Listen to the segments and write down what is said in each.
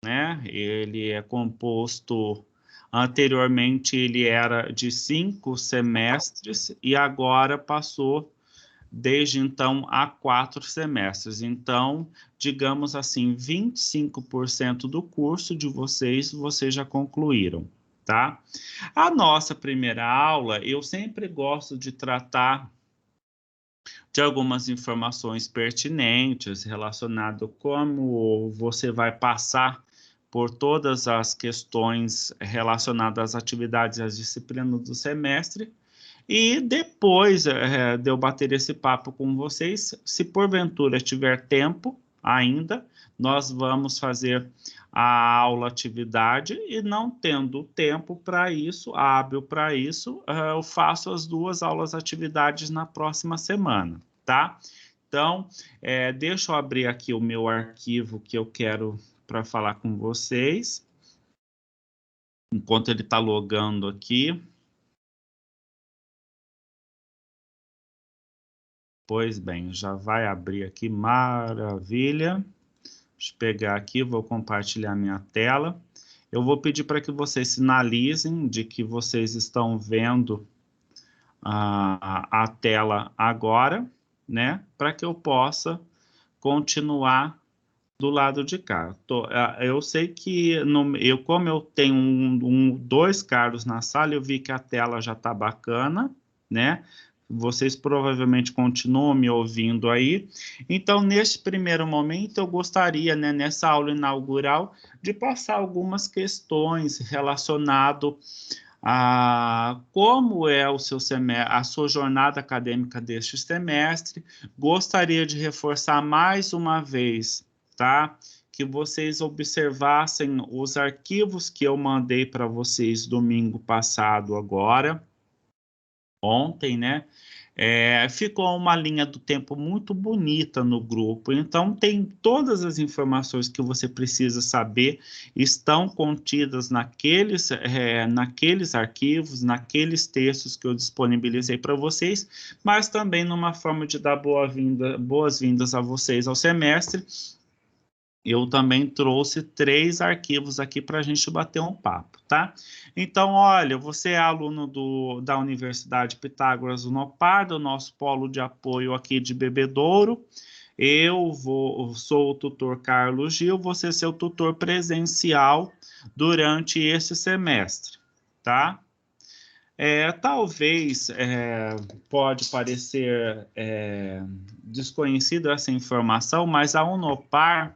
né? Ele é composto, anteriormente ele era de 5 semestres e agora passou, desde então, a 4 semestres. Então, digamos assim, 25% do curso de vocês já concluíram, tá? A nossa primeira aula, eu sempre gosto de tratar de algumas informações pertinentes relacionado como você vai passar por todas as questões relacionadas às atividades e às disciplinas do semestre. E depois de eu bater esse papo com vocês, se porventura tiver tempo ainda, nós vamos fazer a aula atividade e não tendo tempo para isso, hábil para isso, eu faço as 2 aulas atividades na próxima semana, tá? Então, deixa eu abrir aqui o meu arquivo que eu quero para falar com vocês, enquanto ele está logando aqui. Pois bem, já vai abrir aqui, maravilha. Deixa eu pegar aqui, vou compartilhar minha tela. Eu vou pedir para que vocês sinalizem de que vocês estão vendo a tela agora, né? Para que eu possa continuar do lado de cá. Eu sei que, como eu tenho 2 Carlos na sala, eu vi que a tela já está bacana, né? Vocês provavelmente continuam me ouvindo aí. Então, neste primeiro momento, eu gostaria, né, nessa aula inaugural, de passar algumas questões relacionadas a como é o seu semestre, a sua jornada acadêmica deste semestre. Gostaria de reforçar mais uma vez, tá? Que vocês observassem os arquivos que eu mandei para vocês domingo passado agora, ontem, né? Ficou uma linha do tempo muito bonita no grupo, então tem todas as informações que você precisa saber, estão contidas naqueles arquivos, naqueles textos que eu disponibilizei para vocês, mas também numa forma de dar boas-vindas a vocês ao semestre. Eu também trouxe 3 arquivos aqui para a gente bater um papo, tá? Então, olha, você é aluno da Universidade Pitágoras Unopar, do nosso polo de apoio aqui de Bebedouro. Sou o tutor Carlos Gil, você é seu tutor presencial durante esse semestre, tá? Talvez pode parecer desconhecida essa informação, mas a Unopar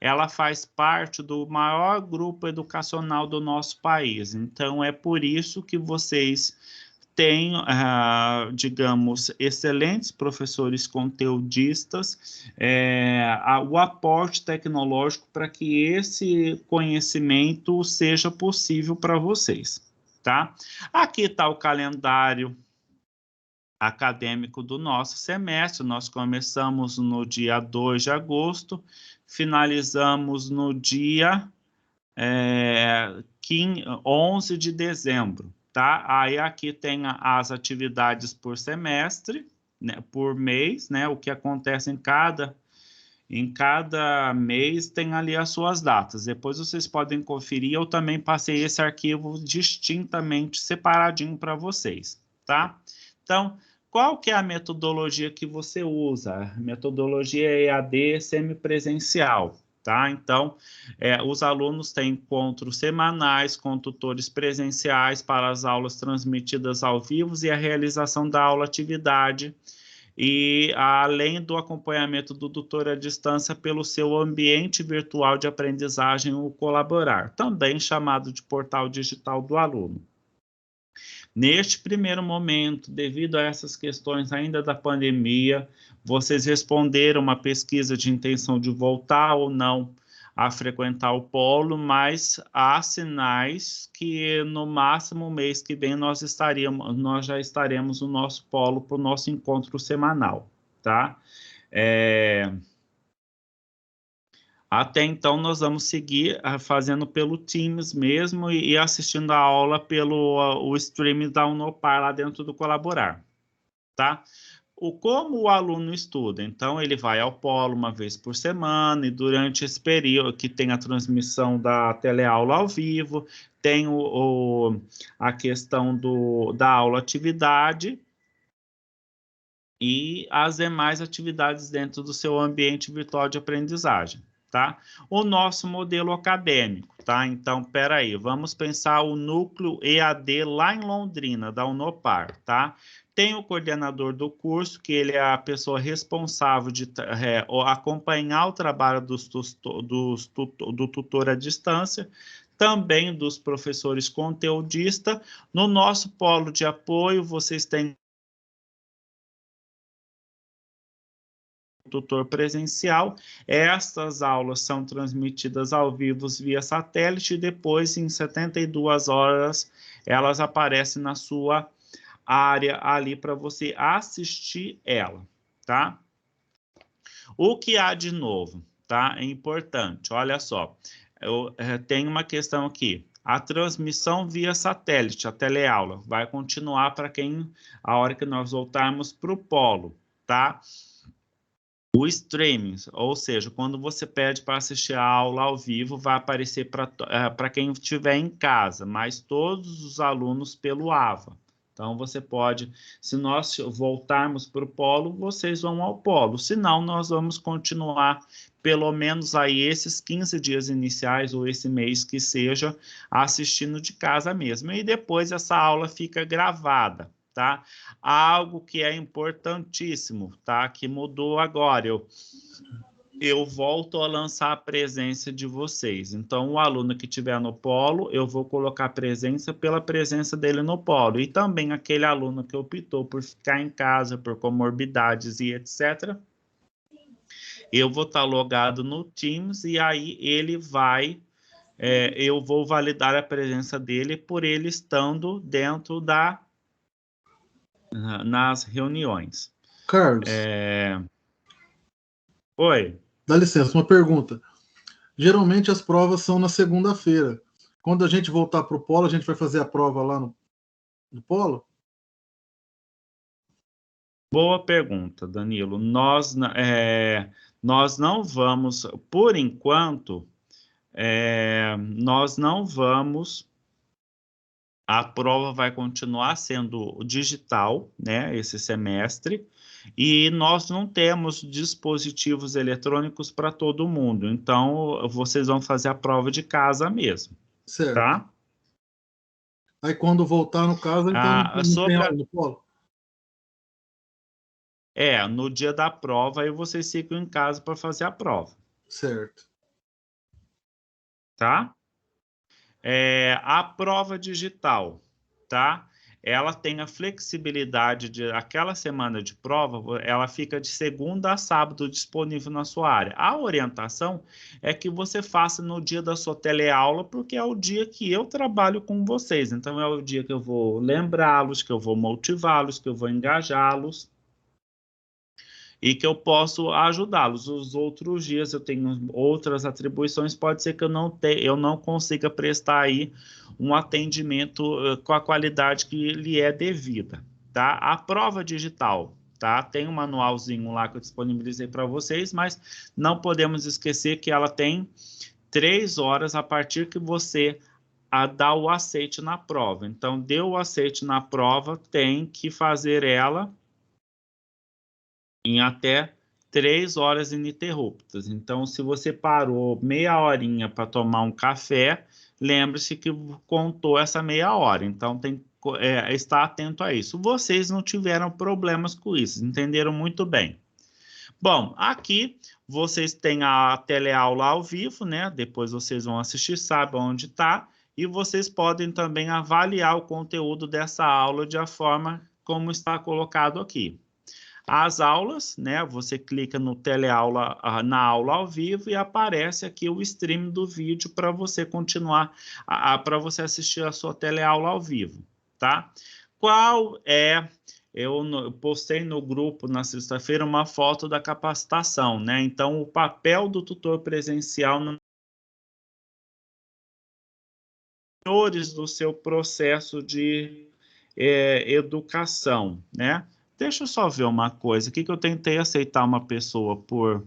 ela faz parte do maior grupo educacional do nosso país. Então, é por isso que vocês têm, digamos, excelentes professores conteudistas, o aporte tecnológico para que esse conhecimento seja possível para vocês, tá? Aqui está o calendário acadêmico do nosso semestre. Nós começamos no dia 2 de agosto, finalizamos no dia 11 de dezembro, tá? Aí aqui tem as atividades por semestre, né, por mês, né? O que acontece em cada mês tem ali as suas datas. Depois vocês podem conferir. Eu também passei esse arquivo distintamente separadinho para vocês, tá? Então, qual que é a metodologia que você usa? A metodologia EAD semipresencial, tá? Então, os alunos têm encontros semanais com tutores presenciais para as aulas transmitidas ao vivo e a realização da aula atividade, e além do acompanhamento do tutor à distância pelo seu ambiente virtual de aprendizagem, o Colaborar, também chamado de portal digital do aluno. Neste primeiro momento, devido a essas questões ainda da pandemia, vocês responderam uma pesquisa de intenção de voltar ou não a frequentar o polo, mas há sinais que no máximo mês que vem nós já estaremos no nosso polo para o nosso encontro semanal, tá? Até então, nós vamos seguir fazendo pelo Teams mesmo e assistindo a aula pelo o streaming da Unopar lá dentro do Colaborar, tá? como o aluno estuda? Então, ele vai ao polo uma vez por semana, e durante esse período que tem a transmissão da teleaula ao vivo, tem a questão da aula-atividade e as demais atividades dentro do seu ambiente virtual de aprendizagem, tá? O nosso modelo acadêmico, tá? Então, espera aí, vamos pensar o núcleo EAD lá em Londrina, da Unopar, tá? Tem o coordenador do curso, que ele é a pessoa responsável de acompanhar o trabalho do tutor à distância, também dos professores conteudistas. No nosso polo de apoio, vocês têm tutor presencial. Estas aulas são transmitidas ao vivo via satélite e depois, em 72 horas, elas aparecem na sua área ali para você assistir ela, tá? O que há de novo, tá? É importante, olha só. Eu tenho uma questão aqui. A transmissão via satélite, a teleaula, vai continuar para a hora que nós voltarmos para o polo, tá? O streaming, ou seja, quando você pede para assistir a aula ao vivo, vai aparecer para quem estiver em casa, mas todos os alunos pelo AVA. Então, você pode, se nós voltarmos para o polo, vocês vão ao polo. Se não, nós vamos continuar, pelo menos aí, esses 15 dias iniciais, ou esse mês que seja, assistindo de casa mesmo. E depois essa aula fica gravada, tá? Algo que é importantíssimo, tá? Que mudou agora. Eu volto a lançar a presença de vocês. Então, o aluno que estiver no polo, eu vou colocar a presença pela presença dele no polo. E também aquele aluno que optou por ficar em casa, por comorbidades e etc., eu vou estar logado no Teams e aí ele vai... eu vou validar a presença dele por ele estando dentro nas reuniões. Carlos, Oi. dá licença, uma pergunta. Geralmente as provas são na segunda-feira. Quando a gente voltar para o polo, a gente vai fazer a prova lá no polo? Boa pergunta, Danilo. Nós não vamos, por enquanto, nós não vamos. A prova vai continuar sendo digital, né, esse semestre, e nós não temos dispositivos eletrônicos para todo mundo. Então, vocês vão fazer a prova de casa mesmo, Certo. tá? Aí quando voltar, no caso, então não tem Sobre aula no polo? no dia da prova, aí vocês ficam em casa para fazer a prova, Certo. tá? A prova digital, tá? Ela tem a flexibilidade de aquela semana de prova, ela fica de segunda a sábado disponível na sua área. A orientação é que você faça no dia da sua teleaula, porque é o dia que eu trabalho com vocês. Então, é o dia que eu vou lembrá-los, que eu vou motivá-los, que eu vou engajá-los e que eu posso ajudá-los. Os outros dias eu tenho outras atribuições, pode ser que eu não consiga prestar aí um atendimento com a qualidade que lhe é devida, tá? A prova digital, tá? Tem um manualzinho lá que eu disponibilizei para vocês, mas não podemos esquecer que ela tem 3 horas a partir que você dá o aceite na prova. Então, deu o aceite na prova, tem que fazer ela em até 3 horas ininterruptas. Então, se você parou meia horinha para tomar um café, lembre-se que contou essa meia hora. Então, tem que estar atento a isso. Vocês não tiveram problemas com isso, entenderam muito bem. Bom, aqui vocês têm a teleaula ao vivo, né? Depois vocês vão assistir, sabem onde está. E vocês podem também avaliar o conteúdo dessa aula de a forma como está colocado aqui. As aulas, né? Você clica no teleaula, na aula ao vivo e aparece aqui o stream do vídeo para você continuar, para você assistir a sua teleaula ao vivo, tá? Eu postei no grupo na sexta-feira uma foto da capacitação, né? Então, o papel do tutor presencial do seu processo de educação, né? deixa eu só ver uma coisa. Aqui que eu tentei aceitar uma pessoa por...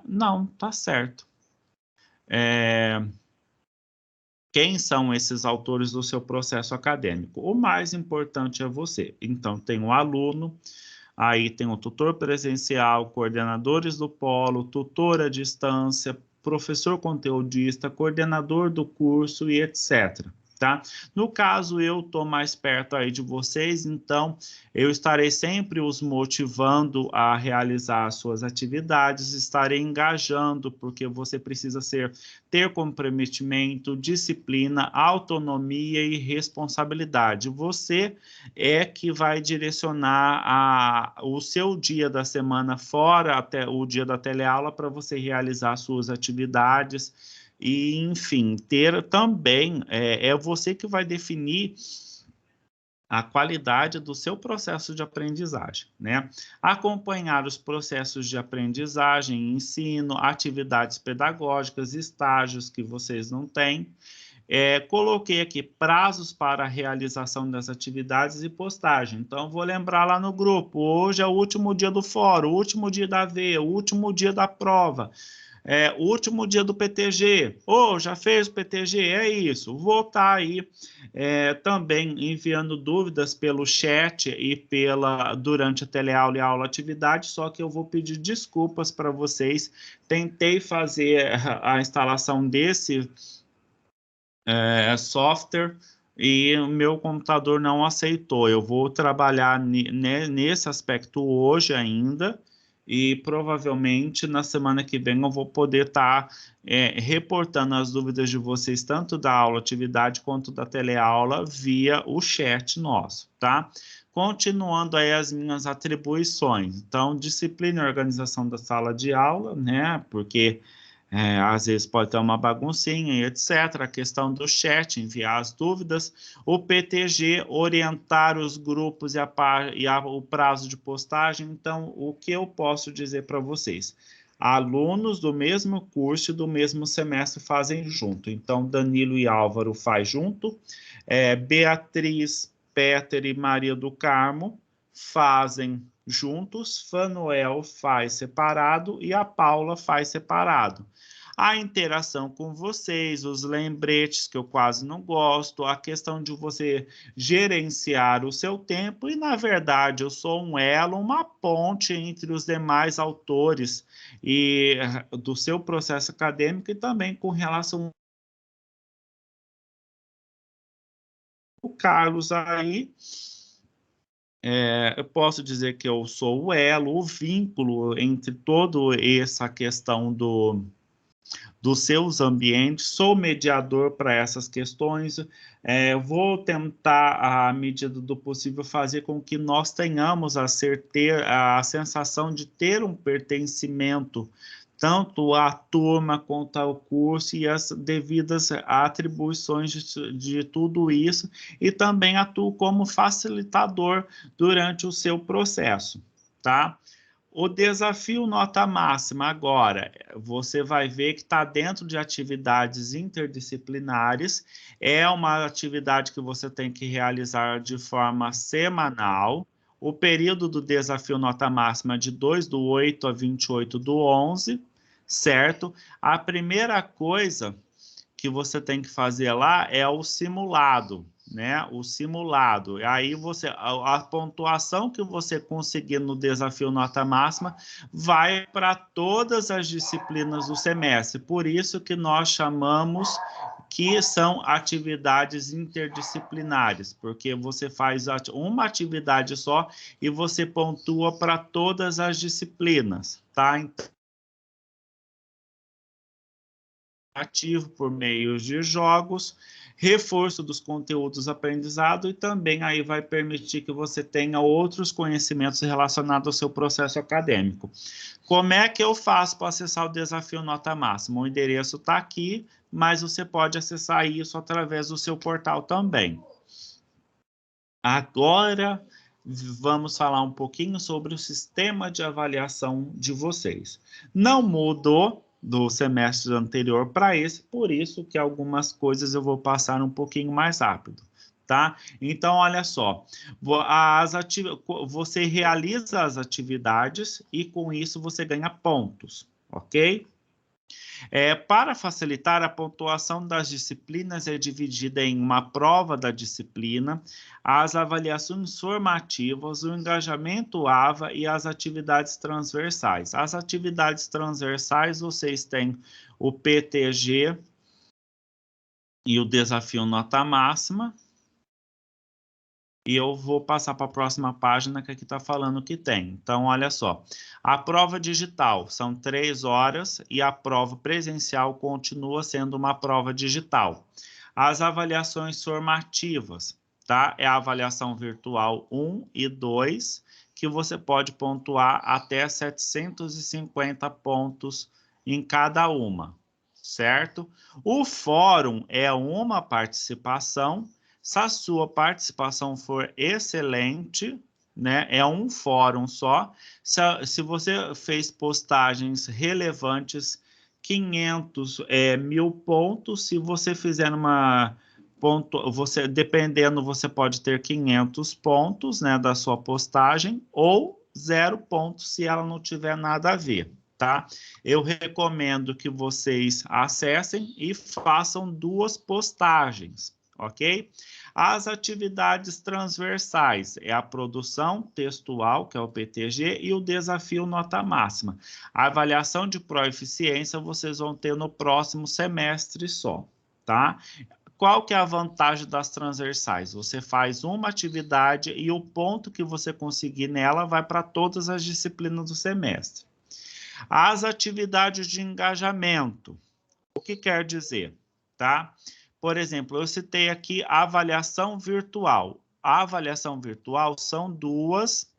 não, tá certo. Quem são esses autores do seu processo acadêmico? O mais importante é você. Então, tem o aluno, aí tem o tutor presencial, coordenadores do polo, tutor à distância, professor conteudista, coordenador do curso e etc. Tá? No caso, eu estou mais perto aí de vocês, então eu estarei sempre os motivando a realizar as suas atividades, estarei engajando, porque você precisa ter comprometimento, disciplina, autonomia e responsabilidade. Você é que vai direcionar o seu dia da semana fora até o dia da teleaula para você realizar suas atividades e, enfim, ter também, é você que vai definir a qualidade do seu processo de aprendizagem, né? Acompanhar os processos de aprendizagem, ensino, atividades pedagógicas, estágios que vocês não têm. Coloquei aqui prazos para a realização das atividades e postagem. Então, vou lembrar lá no grupo, hoje é o último dia do fórum, o último dia da AV, o último dia da prova. O último dia do PTG, já fez o PTG, é isso, vou estar aí também enviando dúvidas pelo chat e durante a teleaula e a aula atividade, só que eu vou pedir desculpas para vocês, tentei fazer a instalação desse software e o meu computador não aceitou, eu vou trabalhar nesse aspecto hoje ainda, e provavelmente na semana que vem eu vou poder estar reportando as dúvidas de vocês, tanto da aula atividade quanto da teleaula, via o chat nosso, tá? Continuando aí as minhas atribuições. Então, disciplina e organização da sala de aula, né? Porque às vezes pode ter uma baguncinha e etc. A questão do chat, enviar as dúvidas. O PTG, orientar os grupos e o prazo de postagem. Então, o que eu posso dizer para vocês? Alunos do mesmo curso e do mesmo semestre fazem junto. Então, Danilo e Álvaro faz junto. Beatriz, Péter e Maria do Carmo fazem juntos, Fanuel faz separado e a Paula faz separado. A interação com vocês, os lembretes que eu quase não gosto, a questão de você gerenciar o seu tempo e, na verdade, eu sou um elo, uma ponte entre os demais autores e do seu processo acadêmico e também com relação ao Carlos aí. Eu posso dizer que eu sou o elo, o vínculo entre toda essa questão dos seus ambientes, sou mediador para essas questões, vou tentar, à medida do possível, fazer com que nós tenhamos a sensação de ter um pertencimento, tanto à turma quanto ao curso e as devidas atribuições de tudo isso, e também atuo como facilitador durante o seu processo, tá? O desafio nota máxima agora, você vai ver que está dentro de atividades interdisciplinares, é uma atividade que você tem que realizar de forma semanal. O período do desafio nota máxima é de 2/8 a 28/11, certo? A primeira coisa que você tem que fazer lá é o simulado, né? O simulado. Aí a pontuação que você conseguir no desafio nota máxima vai para todas as disciplinas do semestre. Por isso que nós chamamos que são atividades interdisciplinares, porque você faz uma atividade só e você pontua para todas as disciplinas, tá? Então, ativo por meio de jogos, reforço dos conteúdos aprendizados e também aí vai permitir que você tenha outros conhecimentos relacionados ao seu processo acadêmico. Como é que eu faço para acessar o desafio nota máxima? O endereço está aqui, mas você pode acessar isso através do seu portal também. Agora, vamos falar um pouquinho sobre o sistema de avaliação de vocês. Não mudou do semestre anterior para esse, por isso que algumas coisas eu vou passar um pouquinho mais rápido, tá? Então, olha só, você realiza as atividades e com isso você ganha pontos, ok? Para facilitar, a pontuação das disciplinas é dividida em uma prova da disciplina, as avaliações formativas, o engajamento AVA e as atividades transversais. As atividades transversais, vocês têm o PTG e o desafio nota máxima. E eu vou passar para a próxima página que aqui está falando que tem. Então, olha só. A prova digital são 3 horas e a prova presencial continua sendo uma prova digital. As avaliações formativas, tá? É a avaliação virtual 1 e 2, que você pode pontuar até 750 pontos em cada uma, certo? O fórum é uma participação. Se a sua participação for excelente, né, é um fórum só. Se você fez postagens relevantes, 500, 1.000 pontos. Se você fizer uma dependendo, você pode ter 500 pontos, né, da sua postagem, ou 0 pontos se ela não tiver nada a ver, tá? Eu recomendo que vocês acessem e façam 2 postagens, ok? As atividades transversais é a produção textual, que é o PTG, e o desafio nota máxima. A avaliação de proeficiência vocês vão ter no próximo semestre só, tá? Qual que é a vantagem das transversais? Você faz uma atividade e o ponto que você conseguir nela vai para todas as disciplinas do semestre. As atividades de engajamento. O que quer dizer, tá? Por exemplo, eu citei aqui a avaliação virtual. A avaliação virtual são 2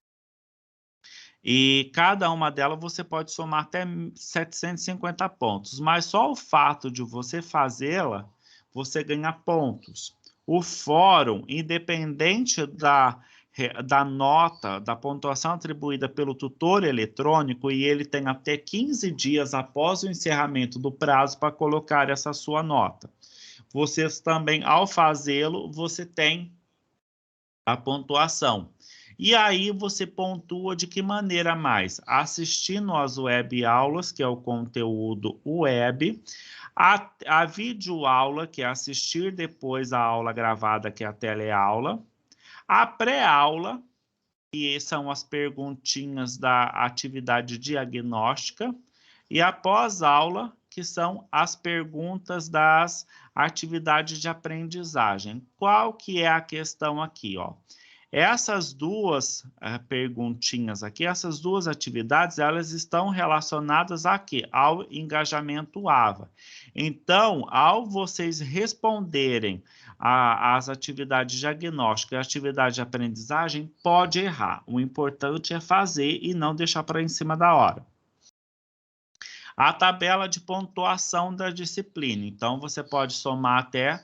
e cada uma delas você pode somar até 750 pontos, mas só o fato de você fazê-la, você ganha pontos. O fórum, independente da nota, da pontuação atribuída pelo tutor eletrônico, e ele tem até 15 dias após o encerramento do prazo para colocar essa sua nota. Vocês também, ao fazê-lo, você tem a pontuação. E aí você pontua de que maneira mais? Assistindo às web aulas, que é o conteúdo web, a videoaula, que é assistir depois a aula gravada, que é a teleaula, a pré-aula, que são as perguntinhas da atividade diagnóstica, e a pós-aula, que são as perguntas das atividades de aprendizagem. Qual que é a questão aqui, ó? Essas 2 perguntinhas aqui, essas 2 atividades, elas estão relacionadas a quê? Ao engajamento AVA. Então, ao vocês responderem as atividades diagnósticas e atividade de aprendizagem, pode errar. O importante é fazer e não deixar para em cima da hora. A tabela de pontuação da disciplina. Então, você pode somar até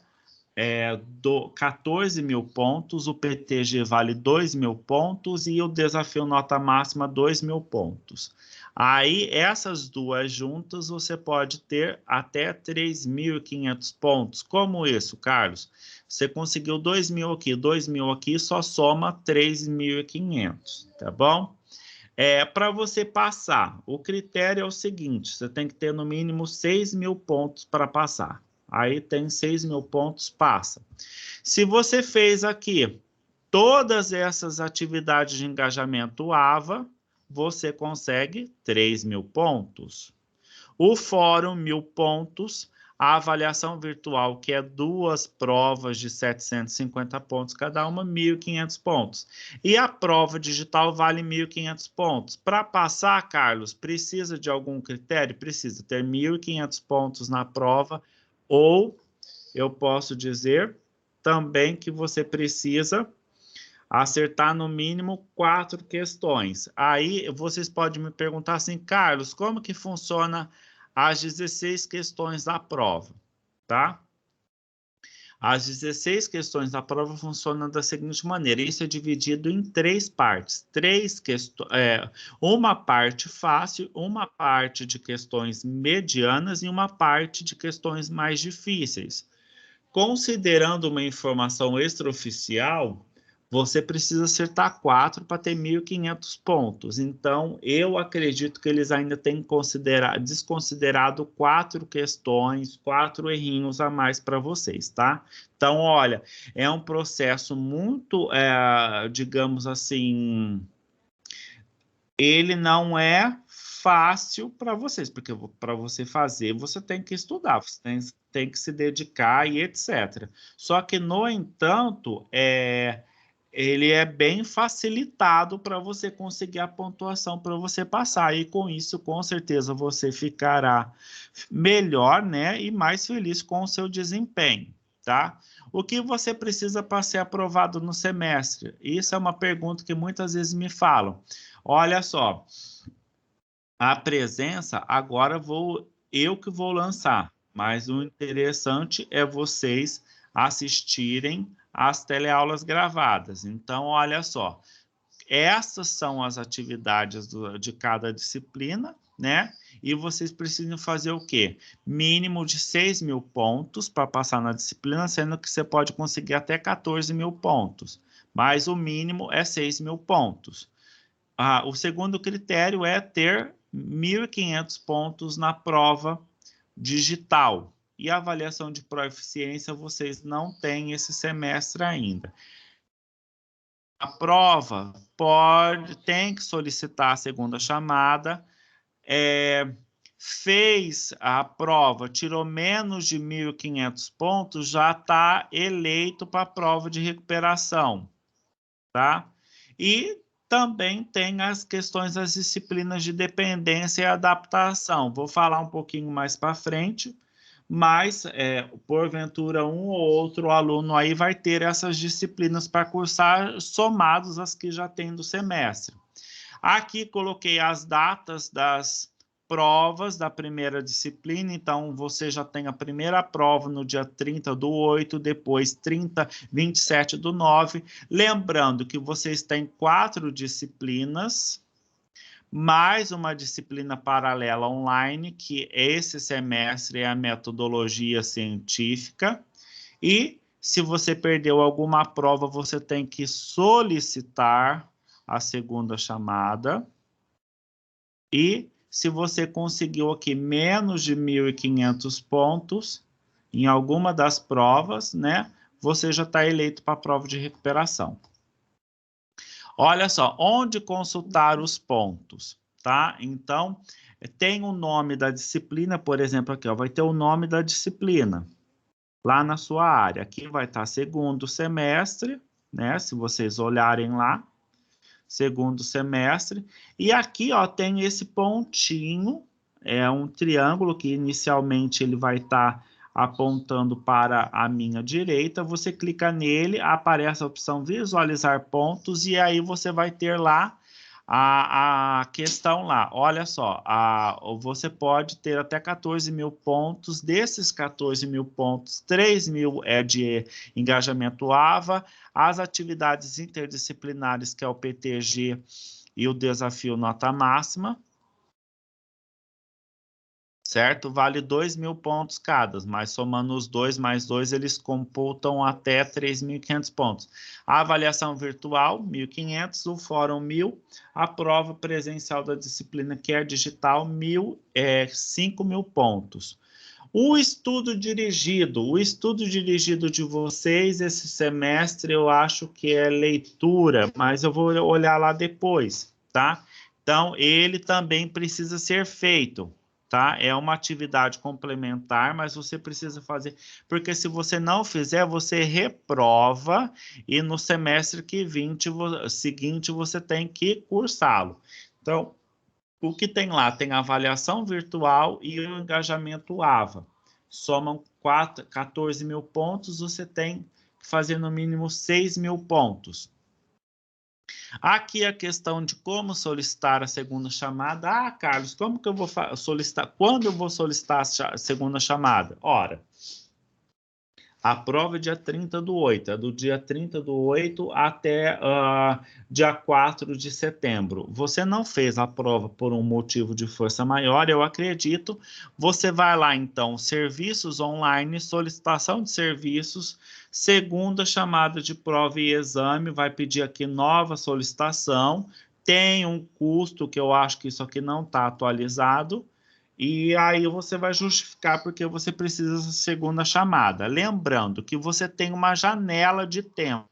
14.000 pontos, o PTG vale 2.000 pontos e o desafio nota máxima 2.000 pontos. Aí, essas 2 juntas, você pode ter até 3.500 pontos. Como isso, Carlos? Você conseguiu 2.000 aqui, 2.000 aqui, só soma 3.500, tá bom? Para você passar, o critério é o seguinte, você tem que ter no mínimo 6.000 pontos para passar. Aí tem 6.000 pontos, passa. Se você fez aqui todas essas atividades de engajamento AVA, você consegue 3.000 pontos. O fórum, 1.000 pontos. A avaliação virtual, que é 2 provas de 750 pontos cada uma, 1.500 pontos. E a prova digital vale 1.500 pontos. Para passar, Carlos, precisa de algum critério? Precisa ter 1.500 pontos na prova, ou eu posso dizer também que você precisa acertar no mínimo 4 questões. Aí vocês podem me perguntar assim, Carlos, como que funciona as 16 questões da prova, tá? As 16 questões da prova funcionam da seguinte maneira, isso é dividido em 3 partes, uma parte fácil, uma parte de questões medianas e uma parte de questões mais difíceis. Considerando uma informação extraoficial, você precisa acertar 4 para ter 1.500 pontos. Então, eu acredito que eles ainda têm desconsiderado 4 questões, 4 errinhos a mais para vocês, tá? Então, olha, é um processo muito, digamos assim, ele não é fácil para vocês, porque para você fazer, você tem que estudar, você tem que se dedicar e etc. Só que, no entanto, ele é bem facilitado para você conseguir a pontuação para você passar. E com isso, com certeza, você ficará melhor, né? E mais feliz com o seu desempenho, tá? O que você precisa para ser aprovado no semestre? Isso é uma pergunta que muitas vezes me falam. Olha só, a presença agora eu que vou lançar, mas o interessante é vocês assistirem às teleaulas gravadas. Então, olha só, essas são as atividades de cada disciplina, né? E vocês precisam fazer o quê? Mínimo de 6.000 pontos para passar na disciplina, sendo que você pode conseguir até 14.000 pontos, mas o mínimo é 6.000 pontos. O segundo critério é ter 1.500 pontos na prova digital. E a avaliação de proficiência vocês não têm esse semestre ainda. A prova tem que solicitar a segunda chamada. Fez a prova, tirou menos de 1.500 pontos, já está eleito para a prova de recuperação, tá? E também tem as questões das disciplinas de dependência e adaptação. Vou falar um pouquinho mais para frente, mas, porventura, um ou outro aluno aí vai ter essas disciplinas para cursar, somados às que já tem do semestre. Aqui coloquei as datas das provas da primeira disciplina, então você já tem a primeira prova no dia 30/8, depois 27/9. Lembrando que vocês têm 4 disciplinas, mais uma disciplina paralela online, que esse semestre é a metodologia científica. E se você perdeu alguma prova, você tem que solicitar a segunda chamada. E se você conseguiu aqui menos de 1.500 pontos em alguma das provas, né? Você já está eleito para a prova de recuperação. Olha só, onde consultar os pontos, tá? Então, tem o nome da disciplina, por exemplo, aqui, ó, vai ter o nome da disciplina lá na sua área. Aqui vai estar segundo semestre, né? Se vocês olharem lá, segundo semestre. E aqui, ó, tem esse pontinho, é um triângulo que inicialmente ele vai estar apontando para a minha direita. Você clica nele, aparece a opção visualizar pontos e aí você vai ter lá a questão lá. Olha só, você pode ter até 14.000 pontos. Desses 14.000 pontos, 3.000 é de engajamento AVA, as atividades interdisciplinares, que é o PTG e o desafio nota máxima, certo? Vale 2.000 pontos cada, mas somando os 2 mais 2, eles computam até 3.500 pontos. A avaliação virtual, 1.500, o fórum 1.000, a prova presencial da disciplina, que é digital, 5.000 pontos. O estudo dirigido de vocês esse semestre, eu acho que é leitura, mas eu vou olhar lá depois, tá? Então, ele também precisa ser feito, tá? É uma atividade complementar, mas você precisa fazer, porque se você não fizer, você reprova e no semestre seguinte você tem que cursá-lo. Então, o que tem lá? Tem a avaliação virtual e o engajamento AVA. Somam 14.000 pontos, você tem que fazer no mínimo 6.000 pontos. Aqui a questão de como solicitar a segunda chamada. Carlos, como que eu vou solicitar? Quando eu vou solicitar a segunda chamada? Ora, A prova é dia 30/8, é do dia 30/8 até dia 4 de setembro. Você não fez a prova por um motivo de força maior, eu acredito. Você vai lá, então, serviços online, solicitação de serviços, segunda chamada de prova e exame, vai pedir aqui nova solicitação, tem um custo que eu acho que isso aqui não está atualizado, e aí você vai justificar porque você precisa da segunda chamada. Lembrando que você tem uma janela de tempo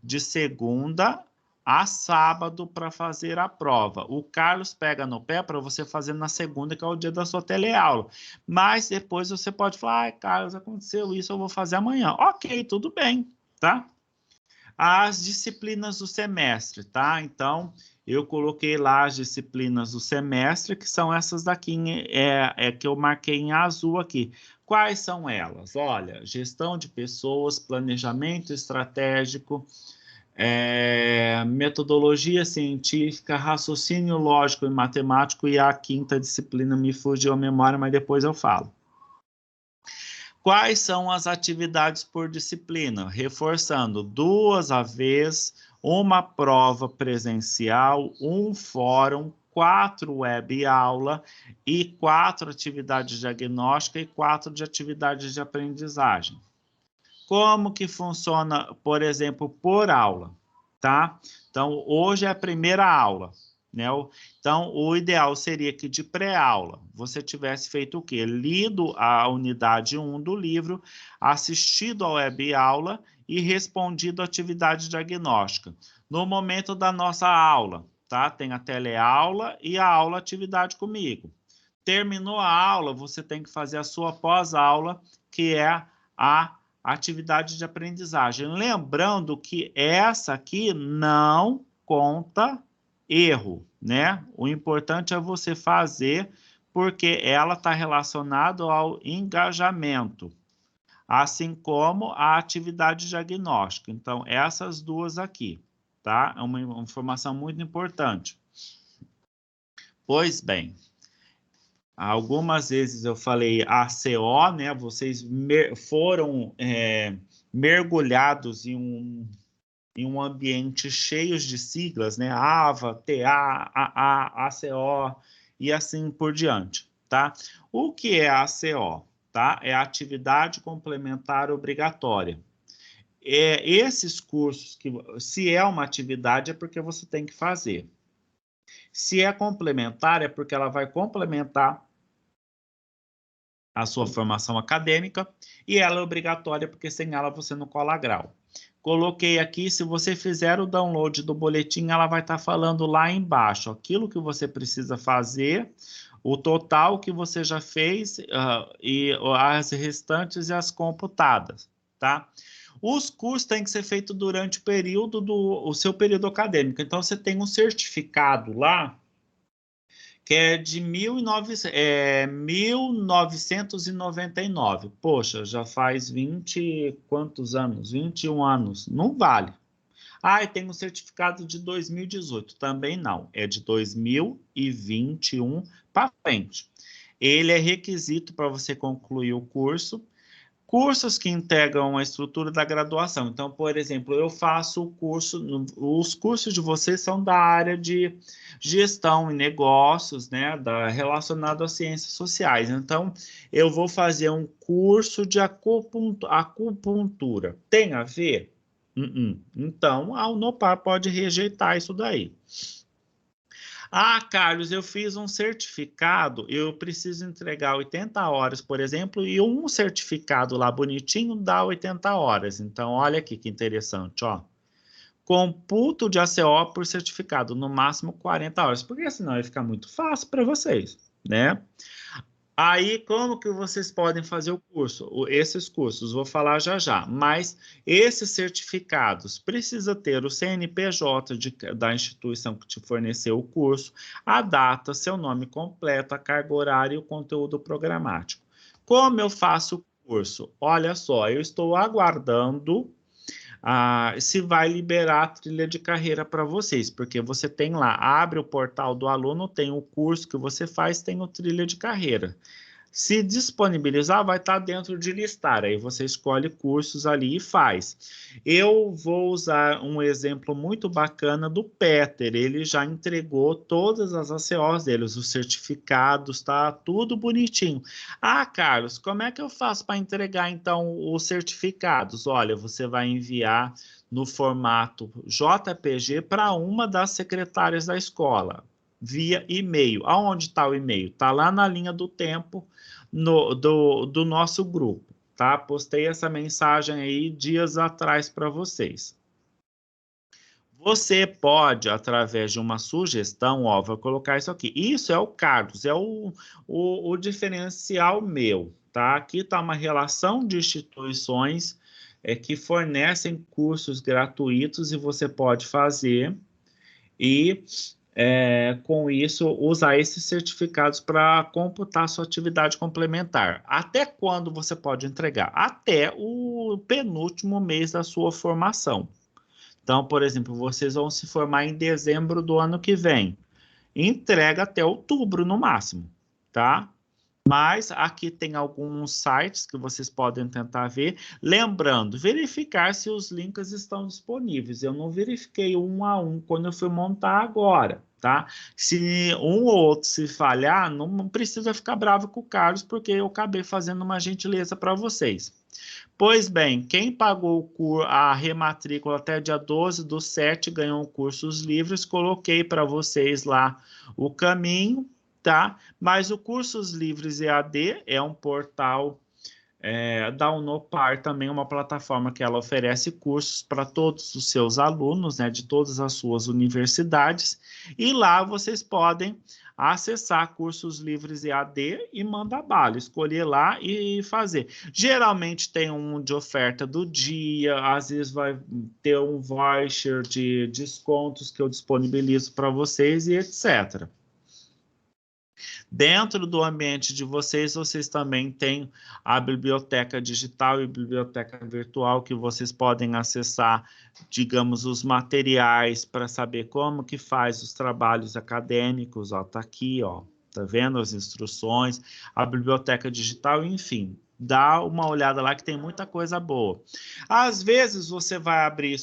de segunda a sábado para fazer a prova. O Carlos pega no pé para você fazer na segunda, que é o dia da sua teleaula. Mas depois você pode falar, Carlos, aconteceu isso, eu vou fazer amanhã. Ok, tudo bem, tá? As disciplinas do semestre, tá? Então, eu coloquei lá as disciplinas do semestre, que são essas daqui, que eu marquei em azul aqui. Quais são elas? Olha, gestão de pessoas, planejamento estratégico, metodologia científica, raciocínio lógico e matemático, e a quinta disciplina me fugiu a memória, mas depois eu falo. Quais são as atividades por disciplina? Reforçando 2 AVs, uma prova presencial, um fórum, 4 web aula e 4 atividades diagnósticas e 4 de atividades de aprendizagem. Como que funciona, por exemplo, por aula, tá? Então, hoje é a primeira aula, né? Então, o ideal seria que de pré-aula você tivesse feito o quê? Lido a unidade 1 do livro, assistido a web aula e respondido a atividade diagnóstica. No momento da nossa aula, tá? Tem a teleaula e a aula atividade comigo. Terminou a aula, você tem que fazer a sua pós-aula, que é a atividade de aprendizagem. Lembrando que essa aqui não conta erro, né? O importante é você fazer, porque ela está relacionada ao engajamento, assim como a atividade diagnóstica. Então, essas duas aqui, tá? É uma informação muito importante. Pois bem, algumas vezes eu falei ACO, né? Vocês foram mergulhados em um ambiente cheio de siglas, né? AVA, TA, AA, ACO e assim por diante, tá? O que é ACO? Tá? É a atividade complementar obrigatória. Esses cursos, que se é uma atividade, é porque você tem que fazer. Se é complementar, é porque ela vai complementar a sua formação acadêmica, e ela é obrigatória porque sem ela você não cola grau. Coloquei aqui, se você fizer o download do boletim, ela vai estar falando lá embaixo, aquilo que você precisa fazer, o total que você já fez, e as restantes e as computadas, tá? Os cursos têm que ser feitos durante o seu período acadêmico, então você tem um certificado lá, que é de 1999. Poxa, já faz 20 quantos anos? 21 anos. Não vale. Ah, e tem um certificado de 2018. Também não. É de 2021 para frente. Ele é requisito para você concluir o curso. Cursos que integram a estrutura da graduação. Então, por exemplo, eu faço o curso, os cursos de vocês são da área de gestão e negócios, né, relacionado às ciências sociais. Então, eu vou fazer um curso de acupuntura. Tem a ver? Então, a Unopar pode rejeitar isso daí. Ah, Carlos, eu fiz um certificado, eu preciso entregar 80 horas, por exemplo, e um certificado lá bonitinho dá 80 horas. Então, olha aqui que interessante, ó. Computo de ACO por certificado, no máximo 40 horas, porque senão ia ficar muito fácil para vocês, né? Aí, como que vocês podem fazer o curso? Esses cursos, vou falar já já, mas esses certificados precisa ter o CNPJ da instituição que te forneceu o curso, a data, seu nome completo, a carga horária e o conteúdo programático. Como eu faço o curso? Olha só, eu estou aguardando se vai liberar a trilha de carreira para vocês, porque você tem lá, abre o portal do aluno, tem o curso que você faz, tem o trilha de carreira. Se disponibilizar, vai estar dentro de listar. Aí você escolhe cursos ali e faz. Eu vou usar um exemplo muito bacana do Peter. Ele já entregou todas as ACOs dele, os certificados, tá tudo bonitinho. Ah, Carlos, como é que eu faço para entregar, então, os certificados? Olha, você vai enviar no formato JPG para uma das secretárias da escola, via e-mail. Aonde está o e-mail? Está lá na linha do tempo do nosso grupo, tá? Postei essa mensagem aí dias atrás para vocês. Você pode, através de uma sugestão, ó, vou colocar isso aqui. Isso é o Carlos, é o diferencial meu, tá? Aqui está uma relação de instituições que fornecem cursos gratuitos e você pode fazer e com isso, usar esses certificados para computar sua atividade complementar. Até quando você pode entregar? Até o penúltimo mês da sua formação. Então, por exemplo, vocês vão se formar em dezembro do ano que vem. Entrega até outubro no máximo, tá? Mas aqui tem alguns sites que vocês podem tentar ver. Lembrando, verificar se os links estão disponíveis. Eu não verifiquei um a um quando eu fui montar agora, tá? Se um ou outro se falhar, não precisa ficar bravo com o Carlos, porque eu acabei fazendo uma gentileza para vocês. Pois bem, quem pagou a rematrícula até dia 12/7 ganhou cursos livres. Coloquei para vocês lá o caminho, tá? Mas o Cursos Livres EAD é um portal da Unopar, também uma plataforma que ela oferece cursos para todos os seus alunos, né, de todas as suas universidades, e lá vocês podem acessar Cursos Livres EAD e mandar bala, escolher lá e fazer. Geralmente tem um de oferta do dia, às vezes vai ter um voucher de descontos que eu disponibilizo para vocês e etc. Dentro do ambiente de vocês, vocês também têm a biblioteca digital e biblioteca virtual, que vocês podem acessar, digamos, os materiais para saber como que faz os trabalhos acadêmicos. Ó, tá aqui, ó, tá vendo as instruções, a biblioteca digital, enfim. Dá uma olhada lá que tem muita coisa boa. Às vezes você vai abrir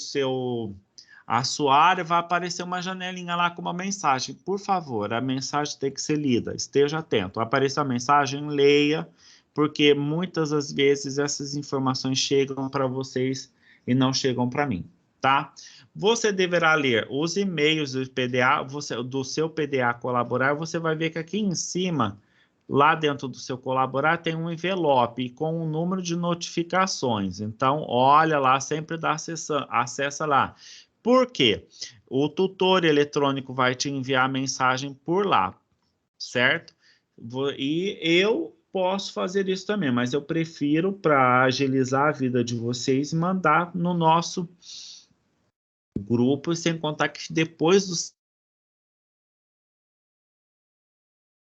a sua área, vai aparecer uma janelinha lá com uma mensagem. Por favor, a mensagem tem que ser lida, esteja atento. Apareça a mensagem, leia, porque muitas das vezes essas informações chegam para vocês e não chegam para mim, tá? Você deverá ler os e-mails do PDA, do seu PDA colaborar. Você vai ver que aqui em cima, lá dentro do seu colaborar, tem um envelope com um número de notificações. Então, olha lá, sempre dá acessa lá. Por quê? O tutor eletrônico vai te enviar a mensagem por lá, certo? E eu posso fazer isso também, mas eu prefiro, para agilizar a vida de vocês, mandar no nosso grupo, sem contar que depois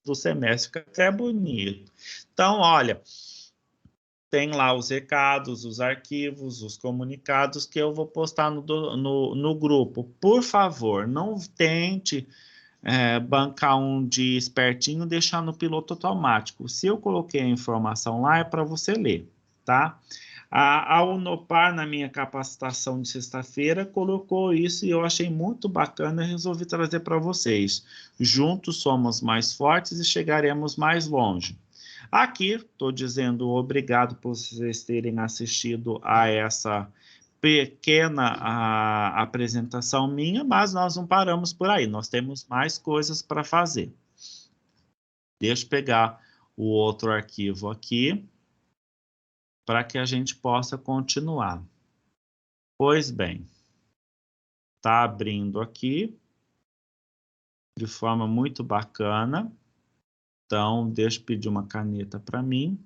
do semestre fica até bonito. Então, olha, tem lá os recados, os arquivos, os comunicados que eu vou postar no grupo. Por favor, não tente bancar um de espertinho e deixar no piloto automático. Se eu coloquei a informação lá, é para você ler, tá? A Unopar, na minha capacitação de sexta-feira, colocou isso e eu achei muito bacana e resolvi trazer para vocês. Juntos somos mais fortes e chegaremos mais longe. Aqui, estou dizendo obrigado por vocês terem assistido a essa pequena apresentação minha, mas nós não paramos por aí, nós temos mais coisas para fazer. Deixa eu pegar o outro arquivo aqui, para que a gente possa continuar. Pois bem, está abrindo aqui, de forma muito bacana. Então, deixa eu pedir uma caneta para mim.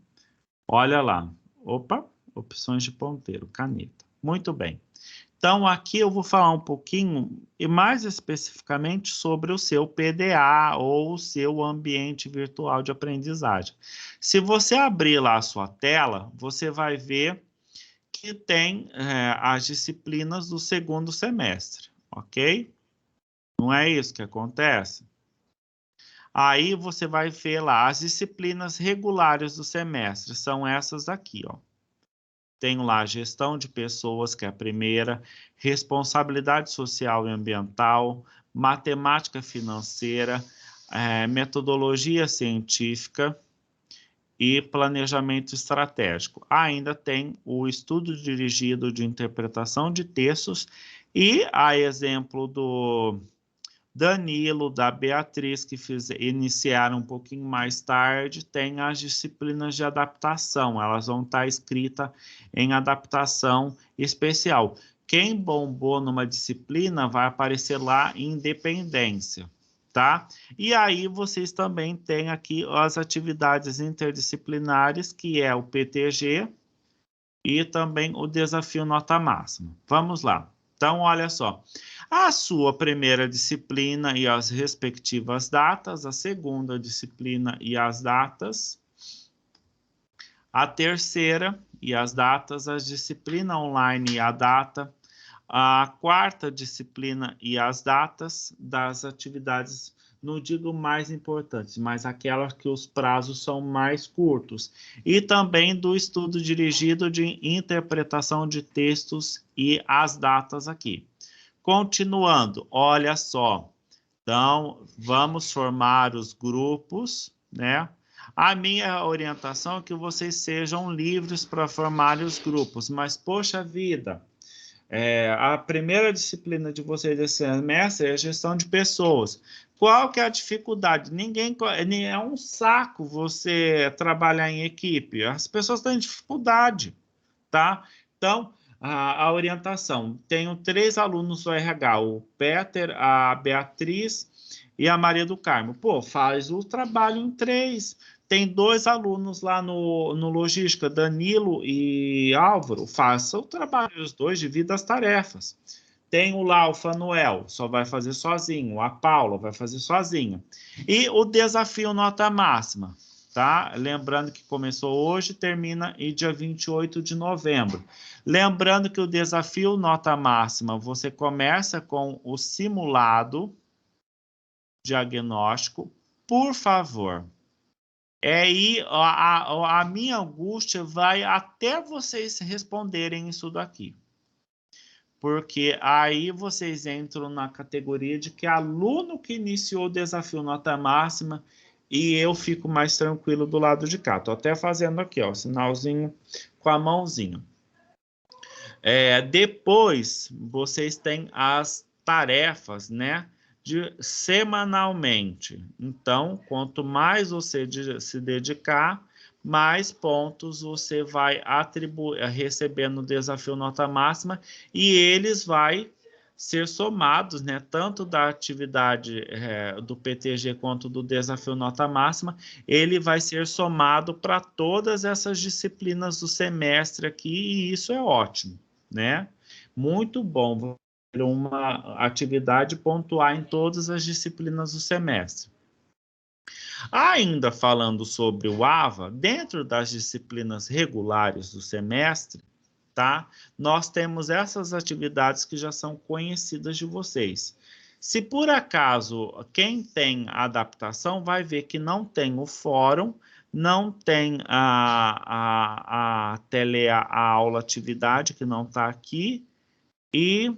Olha lá. Opa, opções de ponteiro, caneta. Muito bem. Então, aqui eu vou falar um pouquinho, e mais especificamente, sobre o seu PDA ou o seu ambiente virtual de aprendizagem. Se você abrir lá a sua tela, você vai ver que tem as disciplinas do segundo semestre, ok? Não é isso que acontece? Aí você vai ver lá as disciplinas regulares do semestre, são essas aqui, ó. Tenho lá gestão de pessoas, que é a primeira, responsabilidade social e ambiental, matemática financeira, metodologia científica e planejamento estratégico. Ainda tem o estudo dirigido de interpretação de textos e, a exemplo do Danilo, da Beatriz, que iniciaram um pouquinho mais tarde, tem as disciplinas de adaptação. Elas vão estar escritas em adaptação especial. Quem bombou numa disciplina vai aparecer lá em independência, tá? E aí vocês também têm aqui as atividades interdisciplinares, que é o PTG e também o desafio nota máxima. Vamos lá. Então, olha só. A sua primeira disciplina e as respectivas datas, a segunda disciplina e as datas, a terceira e as datas, a disciplina online e a data, a quarta disciplina e as datas das atividades, não digo mais importantes, mas aquelas que os prazos são mais curtos, e também do estudo dirigido de interpretação de textos e as datas aqui. Continuando, olha só. Então, vamos formar os grupos, né? A minha orientação é que vocês sejam livres para formar os grupos, mas, poxa vida, a primeira disciplina de vocês desse semestre é a gestão de pessoas. Qual que é a dificuldade? É um saco você trabalhar em equipe. As pessoas têm dificuldade, tá? Então, a orientação. Tenho 3 alunos do RH, o Peter, a Beatriz e a Maria do Carmo. Pô, faz o trabalho em 3. Tem 2 alunos lá no Logística, Danilo e Álvaro. Faça o trabalho, os 2, divida as tarefas. Tem lá o Fanuel, só vai fazer sozinho. A Paula vai fazer sozinha. E o desafio nota máxima, tá? Lembrando que começou hoje, termina em dia 28 de novembro. Lembrando que o desafio nota máxima, você começa com o simulado diagnóstico, por favor. E a minha angústia vai até vocês responderem isso daqui. Porque aí vocês entram na categoria de que aluno que iniciou o desafio nota máxima e eu fico mais tranquilo do lado de cá. Estou até fazendo aqui, ó, sinalzinho com a mãozinha. Depois, vocês têm as tarefas, né? Semanalmente. Então, quanto mais você se dedicar, mais pontos você vai receber no desafio nota máxima e eles vai ser somados, né? Tanto da atividade do PTG quanto do desafio nota máxima, ele vai ser somado para todas essas disciplinas do semestre aqui e isso é ótimo, né? Muito bom uma atividade pontuar em todas as disciplinas do semestre. Ainda falando sobre o AVA, dentro das disciplinas regulares do semestre, tá? Nós temos essas atividades que já são conhecidas de vocês. Se por acaso quem tem adaptação vai ver que não tem o fórum, não tem a aula atividade que não está aqui e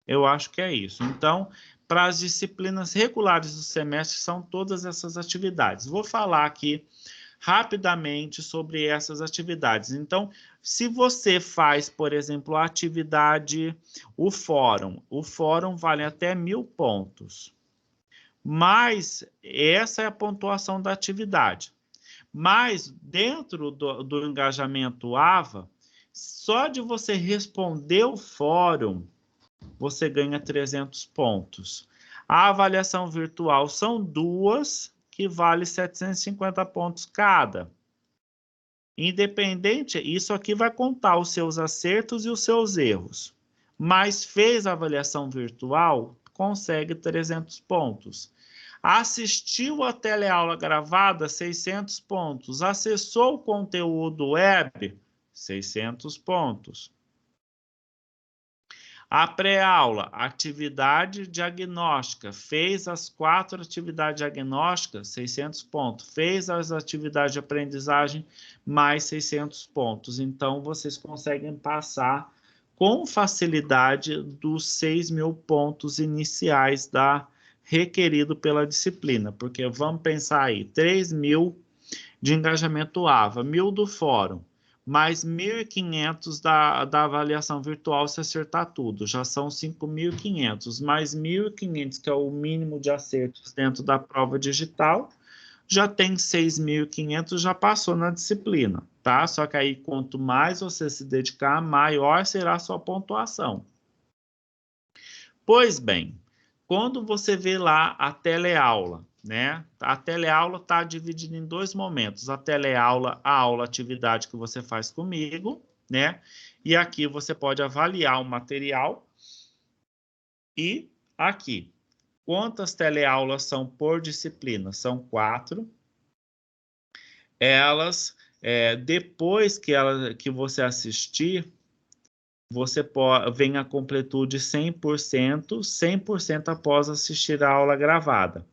eu acho que é isso. Então, para as disciplinas regulares do semestre, são todas essas atividades. Vou falar aqui rapidamente sobre essas atividades. Então, se você faz, por exemplo, a atividade, o fórum vale até 1000 pontos. Mas essa é a pontuação da atividade. Mas dentro do engajamento AVA, só de você responder o fórum, você ganha 300 pontos. A avaliação virtual são 2, que vale 750 pontos cada. Independente, isso aqui vai contar os seus acertos e os seus erros. Mas fez a avaliação virtual, consegue 300 pontos. Assistiu a teleaula gravada, 600 pontos. Acessou o conteúdo web, 600 pontos. A pré-aula, atividade diagnóstica, fez as 4 atividades diagnósticas, 600 pontos. Fez as atividades de aprendizagem, mais 600 pontos. Então, vocês conseguem passar com facilidade dos 6.000 pontos iniciais requerido pela disciplina. Porque vamos pensar aí, 3.000 de engajamento AVA, 1.000 do fórum, mais 1.500 da avaliação virtual se acertar tudo, já são 5.500, mais 1.500, que é o mínimo de acertos dentro da prova digital, já tem 6.500, já passou na disciplina, tá? Só que aí, quanto mais você se dedicar, maior será a sua pontuação. Pois bem, quando você vê lá a teleaula, né? A teleaula está dividida em 2 momentos. A teleaula, a aula atividade que você faz comigo, né? E aqui você pode avaliar o material. E aqui, quantas teleaulas são por disciplina? São 4. Elas, depois que você assistir, você vem a completude 100%, 100% após assistir a aula gravada.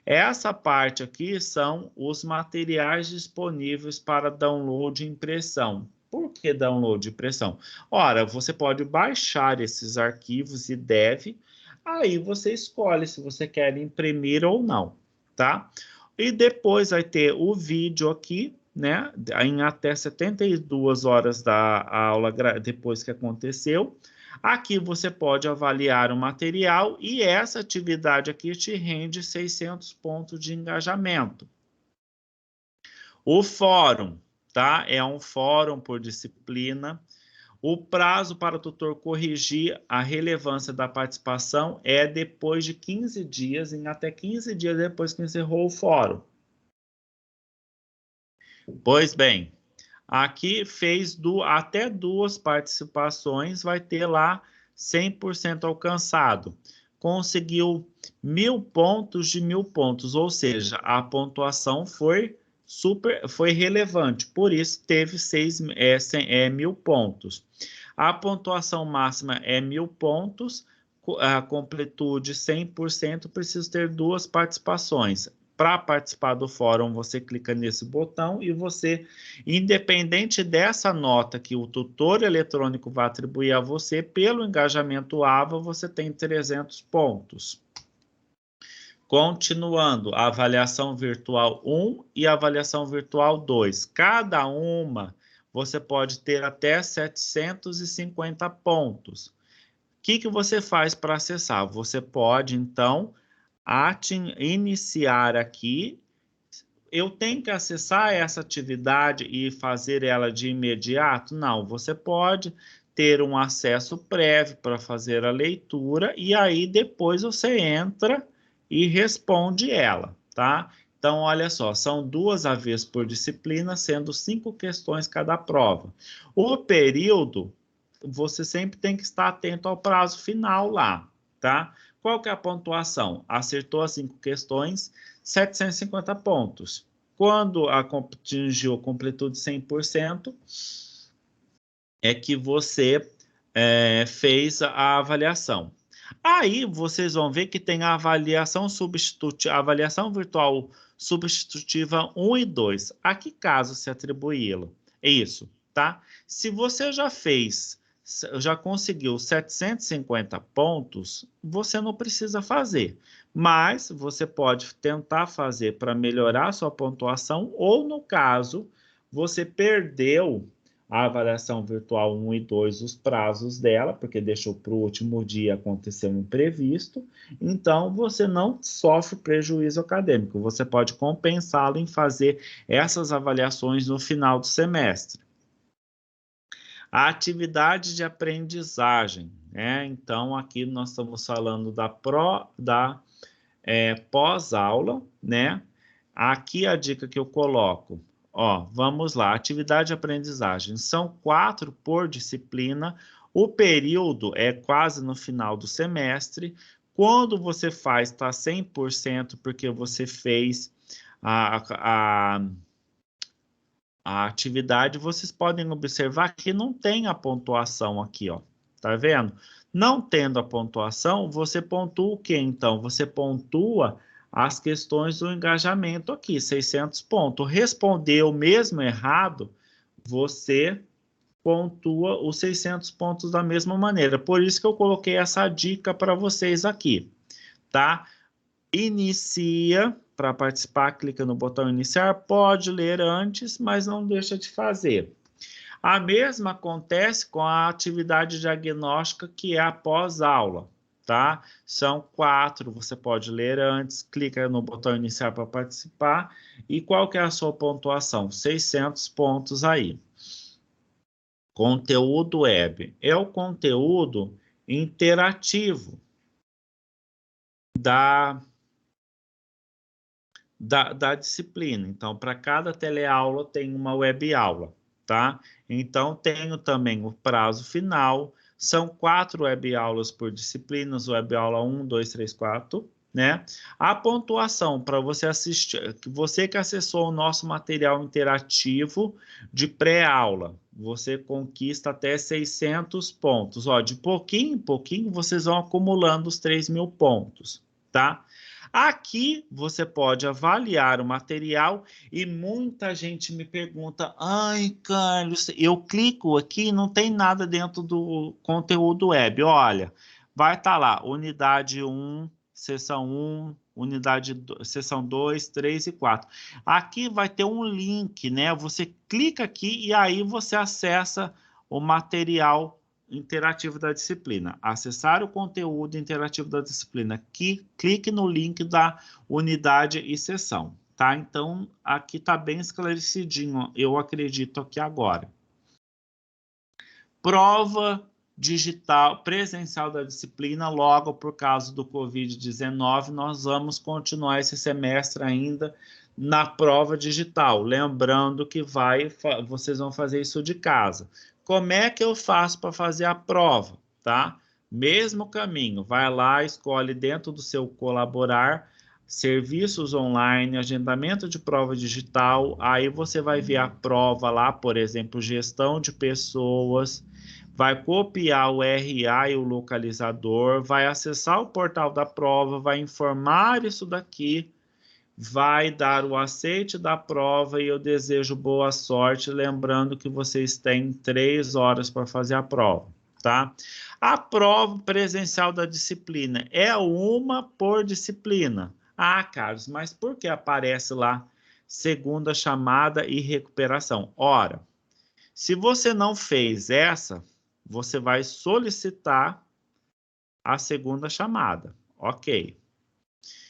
Essa parte aqui são os materiais disponíveis para download e impressão. Por que download e impressão? Ora, você pode baixar esses arquivos e deve, aí você escolhe se você quer imprimir ou não, tá? E depois vai ter o vídeo aqui, né? Em até 72 horas da aula depois que aconteceu. Aqui você pode avaliar o material e essa atividade aqui te rende 600 pontos de engajamento. O fórum, tá? É um fórum por disciplina. O prazo para o tutor corrigir a relevância da participação é depois de 15 dias, em até 15 dias depois que encerrou o fórum. Pois bem, aqui fez até 2 participações, vai ter lá 100% alcançado. Conseguiu 1.000 pontos de 1.000 pontos, ou seja, a pontuação foi relevante, por isso teve 1.000 pontos. A pontuação máxima é 1.000 pontos, a completude 100%, precisa ter 2 participações. Para participar do fórum, você clica nesse botão e você, independente dessa nota que o tutor eletrônico vai atribuir a você, pelo engajamento AVA, você tem 300 pontos. Continuando, a avaliação virtual 1 e a avaliação virtual 2. Cada uma, você pode ter até 750 pontos. O que você faz para acessar? Você pode, então, iniciar aqui. Eu tenho que acessar essa atividade e fazer ela de imediato? Não, você pode ter um acesso prévio para fazer a leitura e aí depois você entra e responde ela, tá? Então, olha só, são 2 AVs por disciplina, sendo 5 questões cada prova. O período, você sempre tem que estar atento ao prazo final lá, tá? Qual que é a pontuação? Acertou as 5 questões, 750 pontos. Quando atingiu a completude 100%, é que você fez a avaliação. Aí vocês vão ver que tem a avaliação substitutiva, a avaliação virtual substitutiva 1 e 2. A que caso se atribuí-lo? É isso, tá? Se você já conseguiu 750 pontos, você não precisa fazer. Mas você pode tentar fazer para melhorar a sua pontuação ou, no caso, você perdeu a avaliação virtual 1 e 2, os prazos dela, porque deixou para o último dia acontecer um imprevisto, então você não sofre prejuízo acadêmico, você pode compensá-lo em fazer essas avaliações no final do semestre. A atividade de aprendizagem, né? Então, aqui nós estamos falando da pós-aula, né? Aqui a dica que eu coloco, ó, vamos lá, atividade de aprendizagem, são 4 por disciplina, o período é quase no final do semestre, quando você faz, está 100%, porque você fez a atividade, vocês podem observar que não tem a pontuação aqui, ó, tá vendo? Não tendo a pontuação, você pontua o quê, então? Você pontua as questões do engajamento aqui, 600 pontos. Respondeu mesmo errado, você pontua os 600 pontos da mesma maneira. Por isso que eu coloquei essa dica para vocês aqui, tá? Inicia, para participar, clica no botão iniciar, pode ler antes, mas não deixa de fazer. A mesma acontece com a atividade diagnóstica, que é após aula, tá? São 4, você pode ler antes, clica no botão iniciar para participar. E qual que é a sua pontuação? 600 pontos aí. Conteúdo web é o conteúdo interativo da disciplina. Então, para cada teleaula tem uma web aula, tá? Então, tenho também o prazo final. São 4 web aulas por disciplinas, web aula 1, 2, 3, 4, né? A pontuação para você assistir, você que acessou o nosso material interativo de pré-aula, você conquista até 600 pontos. Ó, de pouquinho em pouquinho, vocês vão acumulando os 3.000 pontos, tá? Aqui você pode avaliar o material e muita gente me pergunta: ai, Carlos, eu clico aqui e não tem nada dentro do conteúdo web. Olha, vai estar lá, unidade 1, seção 1, seção 2, 3 e 4. Aqui vai ter um link, né? Você clica aqui e aí você acessa o material interativo da disciplina. Acessar o conteúdo interativo da disciplina. Clique no link da unidade e seção, tá? Então, aqui tá bem esclarecidinho, eu acredito aqui agora. Prova digital, presencial da disciplina, logo por causa do Covid-19, nós vamos continuar esse semestre ainda na prova digital. Lembrando que vocês vão fazer isso de casa. Como é que eu faço para fazer a prova, tá? Mesmo caminho, vai lá, escolhe dentro do seu colaborar, serviços online, agendamento de prova digital, aí você vai ver a prova lá, por exemplo, gestão de pessoas, vai copiar o RA e o localizador, vai acessar o portal da prova, vai informar isso daqui, vai dar o aceite da prova e eu desejo boa sorte, lembrando que vocês têm 3 horas para fazer a prova, tá? A prova presencial da disciplina é uma por disciplina. Ah, Carlos, mas por que aparece lá segunda chamada e recuperação? Ora, se você não fez essa, você vai solicitar a segunda chamada, ok?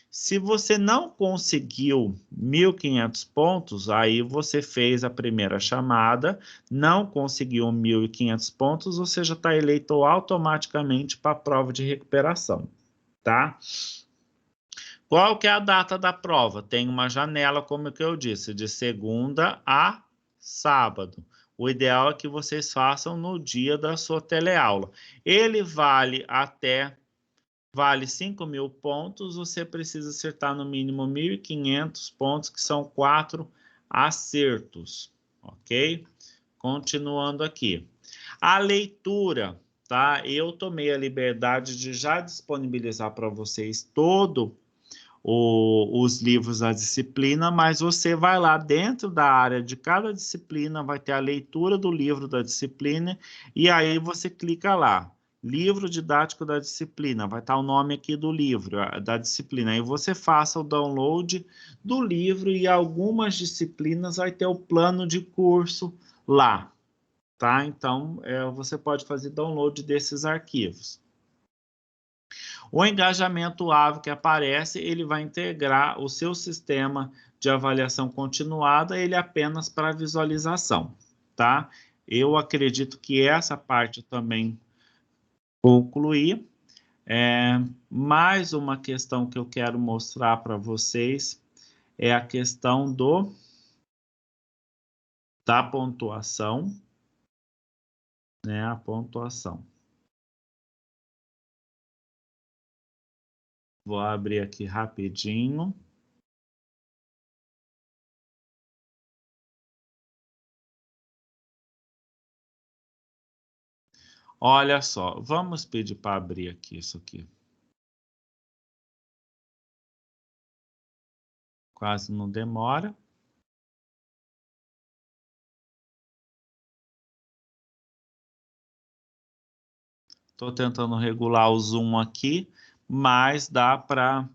Se você não conseguiu 1.500 pontos, aí você fez a primeira chamada, não conseguiu 1.500 pontos, você já está eleito automaticamente para a prova de recuperação, tá? Qual que é a data da prova? Tem uma janela, como que eu disse, de segunda a sábado. O ideal é que vocês façam no dia da sua teleaula. Ele vale 5.000 pontos, você precisa acertar no mínimo 1.500 pontos, que são 4 acertos, ok? Continuando aqui. A leitura, tá? Eu tomei a liberdade de já disponibilizar para vocês os livros da disciplina, mas você vai lá dentro da área de cada disciplina, vai ter a leitura do livro da disciplina, e aí você clica lá. Livro didático da disciplina, vai estar o nome aqui do livro, da disciplina. Aí você faça o download do livro e algumas disciplinas vai ter o plano de curso lá, tá? Então, você pode fazer download desses arquivos. O engajamento AVE que aparece, ele vai integrar o seu sistema de avaliação continuada, ele é apenas para visualização, tá? Eu acredito que essa parte também concluí. Mais uma questão que eu quero mostrar para vocês é a questão da pontuação, né? A pontuação. Vou abrir aqui rapidinho. Olha só, vamos pedir para abrir aqui isso aqui. Quase não demora. Estou tentando regular o zoom aqui, mas dá para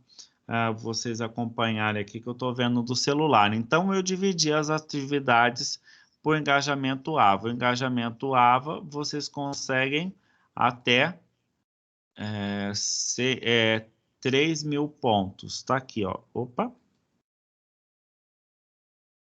vocês acompanharem aqui que eu estou vendo do celular. Então, eu dividi as atividades por engajamento AVA. O engajamento AVA, vocês conseguem até 3.000 pontos. Está aqui, ó. Opa!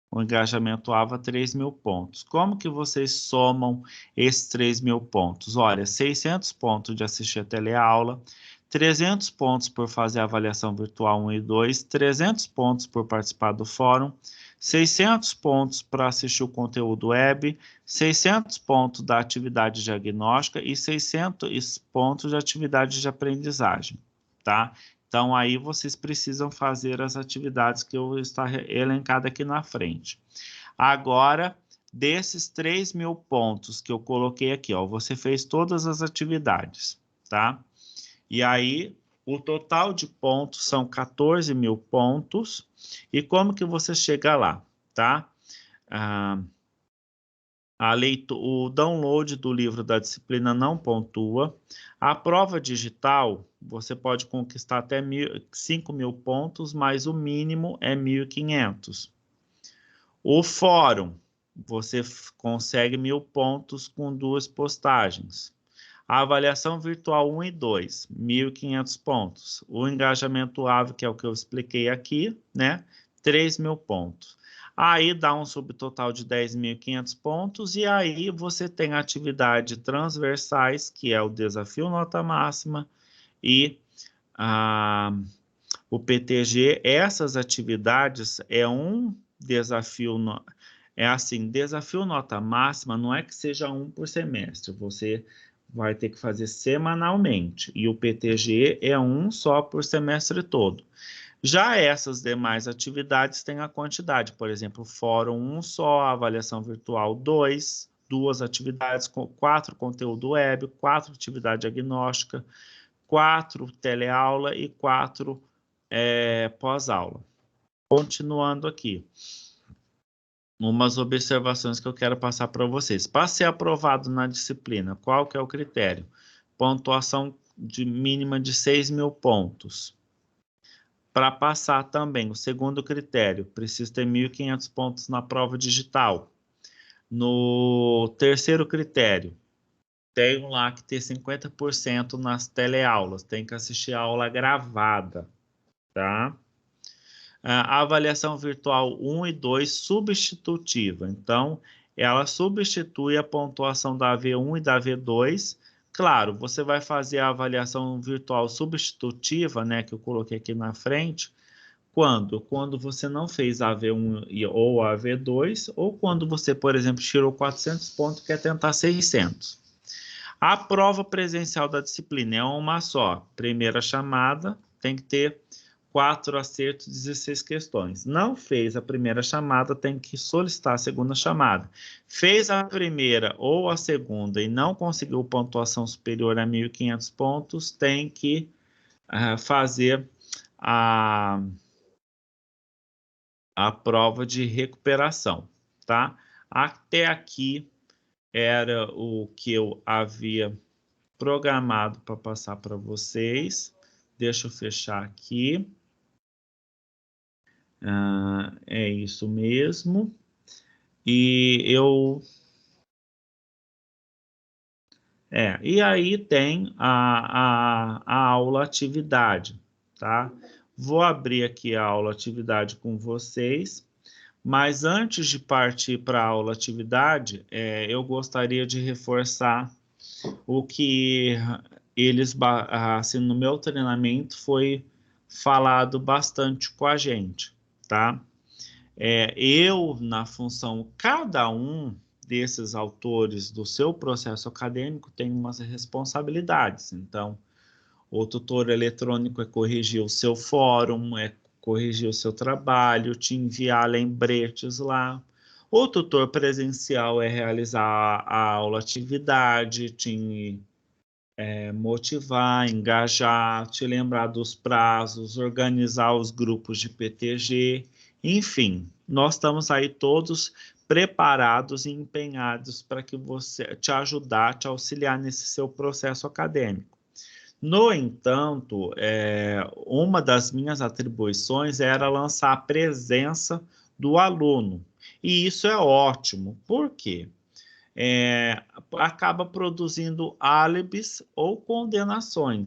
O engajamento AVA, 3.000 pontos. Como que vocês somam esses 3.000 pontos? Olha, 600 pontos de assistir a teleaula, 300 pontos por fazer a avaliação virtual 1 e 2, 300 pontos por participar do fórum, 600 pontos para assistir o conteúdo web, 600 pontos da atividade diagnóstica e 600 pontos de atividade de aprendizagem, tá? Então, aí vocês precisam fazer as atividades que eu estou elencado aqui na frente. Agora, desses 3.000 pontos que eu coloquei aqui, ó, você fez todas as atividades, tá? E aí, o total de pontos são 14.000 pontos. E como que você chega lá, tá? O download do livro da disciplina não pontua. A prova digital, você pode conquistar até 5.000 pontos, mas o mínimo é 1.500. O fórum, você consegue 1.000 pontos com 2 postagens. A avaliação virtual 1 e 2, 1.500 pontos. O engajamento AVE, que é o que eu expliquei aqui, né? 3.000 pontos. Aí dá um subtotal de 10.500 pontos e aí você tem atividades transversais, que é o desafio nota máxima e o PTG. Essas atividades é um desafio, desafio nota máxima não é que seja um por semestre, você vai ter que fazer semanalmente e o PTG é um só por semestre todo. Já essas demais atividades têm a quantidade, por exemplo, fórum 1 só, avaliação virtual 2, 2 atividades, 4 conteúdo web, 4 atividade diagnóstica, 4 teleaula e 4 pós-aula. Continuando aqui, umas observações que eu quero passar para vocês. Para ser aprovado na disciplina, qual que é o critério? Pontuação mínima de 6.000 pontos. Para passar também, o segundo critério, precisa ter 1.500 pontos na prova digital. No terceiro critério, tem lá que ter 50% nas teleaulas, tem que assistir a aula gravada, tá? A avaliação virtual 1 e 2 substitutiva, então, ela substitui a pontuação da V1 e da V2. Claro, você vai fazer a avaliação virtual substitutiva, né, que eu coloquei aqui na frente, quando? Quando você não fez a V1 ou a V2, ou quando você, por exemplo, tirou 400 pontos e quer tentar 600. A prova presencial da disciplina é uma só. Primeira chamada, tem que ter 4 acertos, 16 questões. Não fez a primeira chamada, tem que solicitar a segunda chamada. Fez a primeira ou a segunda e não conseguiu pontuação superior a 1.500 pontos, tem que fazer a prova de recuperação, tá? Até aqui era o que eu havia programado para passar para vocês. Deixa eu fechar aqui. É isso mesmo. E eu... e aí tem a aula atividade, tá? Vou abrir aqui a aula atividade com vocês, mas antes de partir para a aula atividade, eu gostaria de reforçar o que eles, assim, no meu treinamento foi falado bastante com a gente, tá? Eu, na função, cada um desses autores do seu processo acadêmico tem umas responsabilidades. Então, o tutor eletrônico é corrigir o seu fórum, é corrigir o seu trabalho, te enviar lembretes lá. O tutor presencial é realizar a aula atividade, te motivar, engajar, te lembrar dos prazos, organizar os grupos de PTG, enfim, nós estamos aí todos preparados e empenhados para que você te ajudar, te auxiliar nesse seu processo acadêmico. No entanto, uma das minhas atribuições era lançar a presença do aluno. E isso é ótimo. Por quê? Acaba produzindo álibis ou condenações.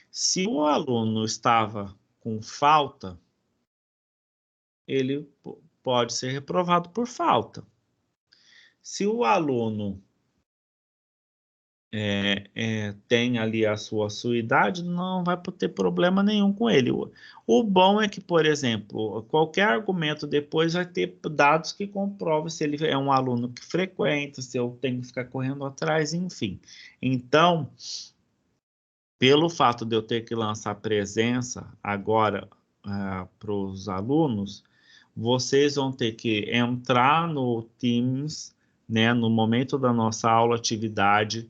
Se o aluno estava com falta, ele pode ser reprovado por falta. Se o aluno tem ali a sua idade, não vai ter problema nenhum com ele. O bom é que, por exemplo, qualquer argumento depois vai ter dados que comprovam se ele é um aluno que frequenta, se eu tenho que ficar correndo atrás, enfim. Então, pelo fato de eu ter que lançar presença agora para os alunos, vocês vão ter que entrar no Teams, né, no momento da nossa aula atividade,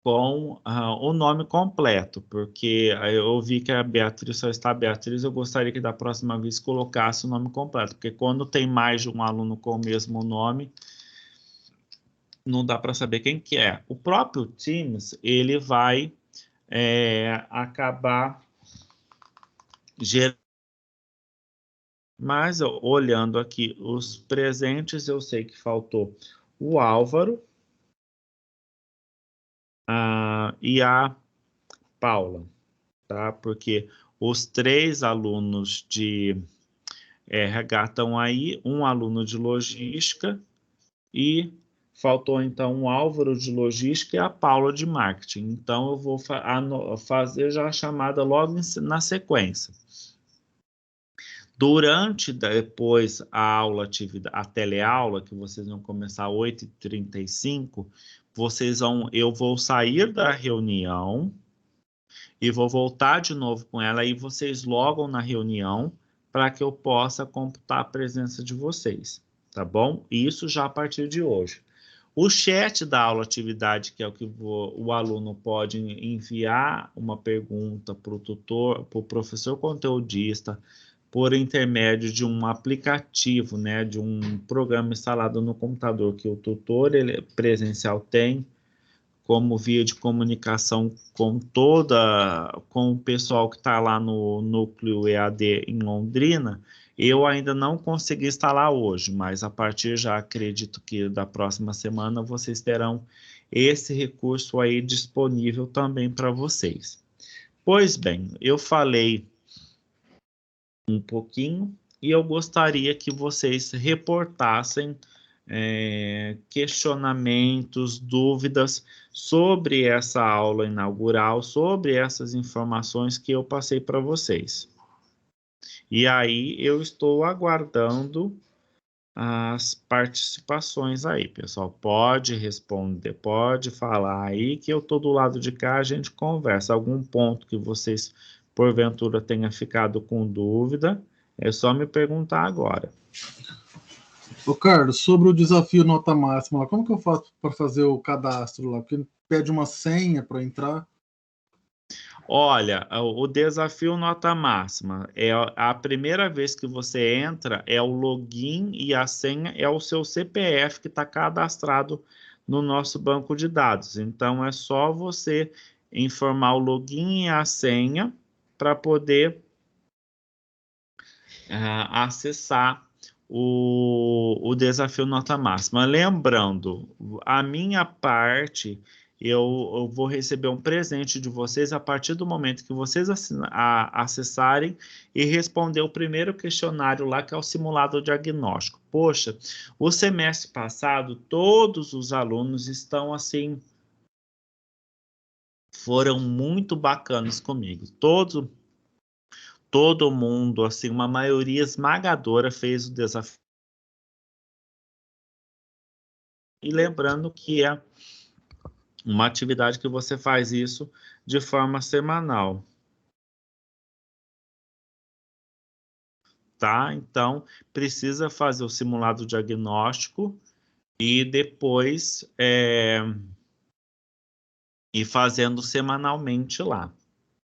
com o nome completo, porque eu vi que a Beatriz só está Beatriz, eu gostaria que da próxima vez colocasse o nome completo, porque quando tem mais de um aluno com o mesmo nome, não dá para saber quem que é. O próprio Teams, ele vai acabar gerando. Mas olhando aqui os presentes, eu sei que faltou o Álvaro e a Paula, tá? Porque os 3 alunos de RH estão aí, um aluno de logística e faltou então o Álvaro de logística e a Paula de marketing. Então eu vou fazer já a chamada logo na sequência. Durante depois a aula, a teleaula, que vocês vão começar às 8h35, eu vou sair da reunião e vou voltar de novo com ela, e vocês logam na reunião para que eu possa computar a presença de vocês, tá bom? Isso já a partir de hoje. O chat da aula atividade, que é o que o aluno pode enviar uma pergunta para o tutor, para o professor conteudista, por intermédio de um aplicativo, né, de um programa instalado no computador que o tutor presencial tem, como via de comunicação com o pessoal que está lá no núcleo EAD em Londrina. Eu ainda não consegui instalar hoje, mas a partir já acredito que da próxima semana vocês terão esse recurso aí disponível também para vocês. Pois bem, eu falei um pouquinho e eu gostaria que vocês reportassem questionamentos, dúvidas sobre essa aula inaugural, sobre essas informações que eu passei para vocês. E aí eu estou aguardando as participações aí, pessoal. Pode responder, pode falar aí que eu estou do lado de cá, a gente conversa. Algum ponto que vocês, porventura, tenha ficado com dúvida, é só me perguntar agora. Ô, Carlos, sobre o desafio nota máxima, como que eu faço para fazer o cadastro lá? Porque pede uma senha para entrar. Olha, o desafio nota máxima é a primeira vez que você entra, é o login e a senha é o seu CPF que está cadastrado no nosso banco de dados. Então é só você informar o login e a senha para poder acessar o desafio nota máxima. Lembrando, a minha parte, eu vou receber um presente de vocês a partir do momento que vocês acessarem e responder o primeiro questionário lá, que é o simulado diagnóstico. Poxa, o semestre passado, todos os alunos estão assim, foram muito bacanas comigo. Todo mundo, assim, uma maioria esmagadora fez o desafio. E lembrando que é uma atividade que você faz isso de forma semanal. tá? Então, precisa fazer o simulado diagnóstico e depois ir fazendo semanalmente lá,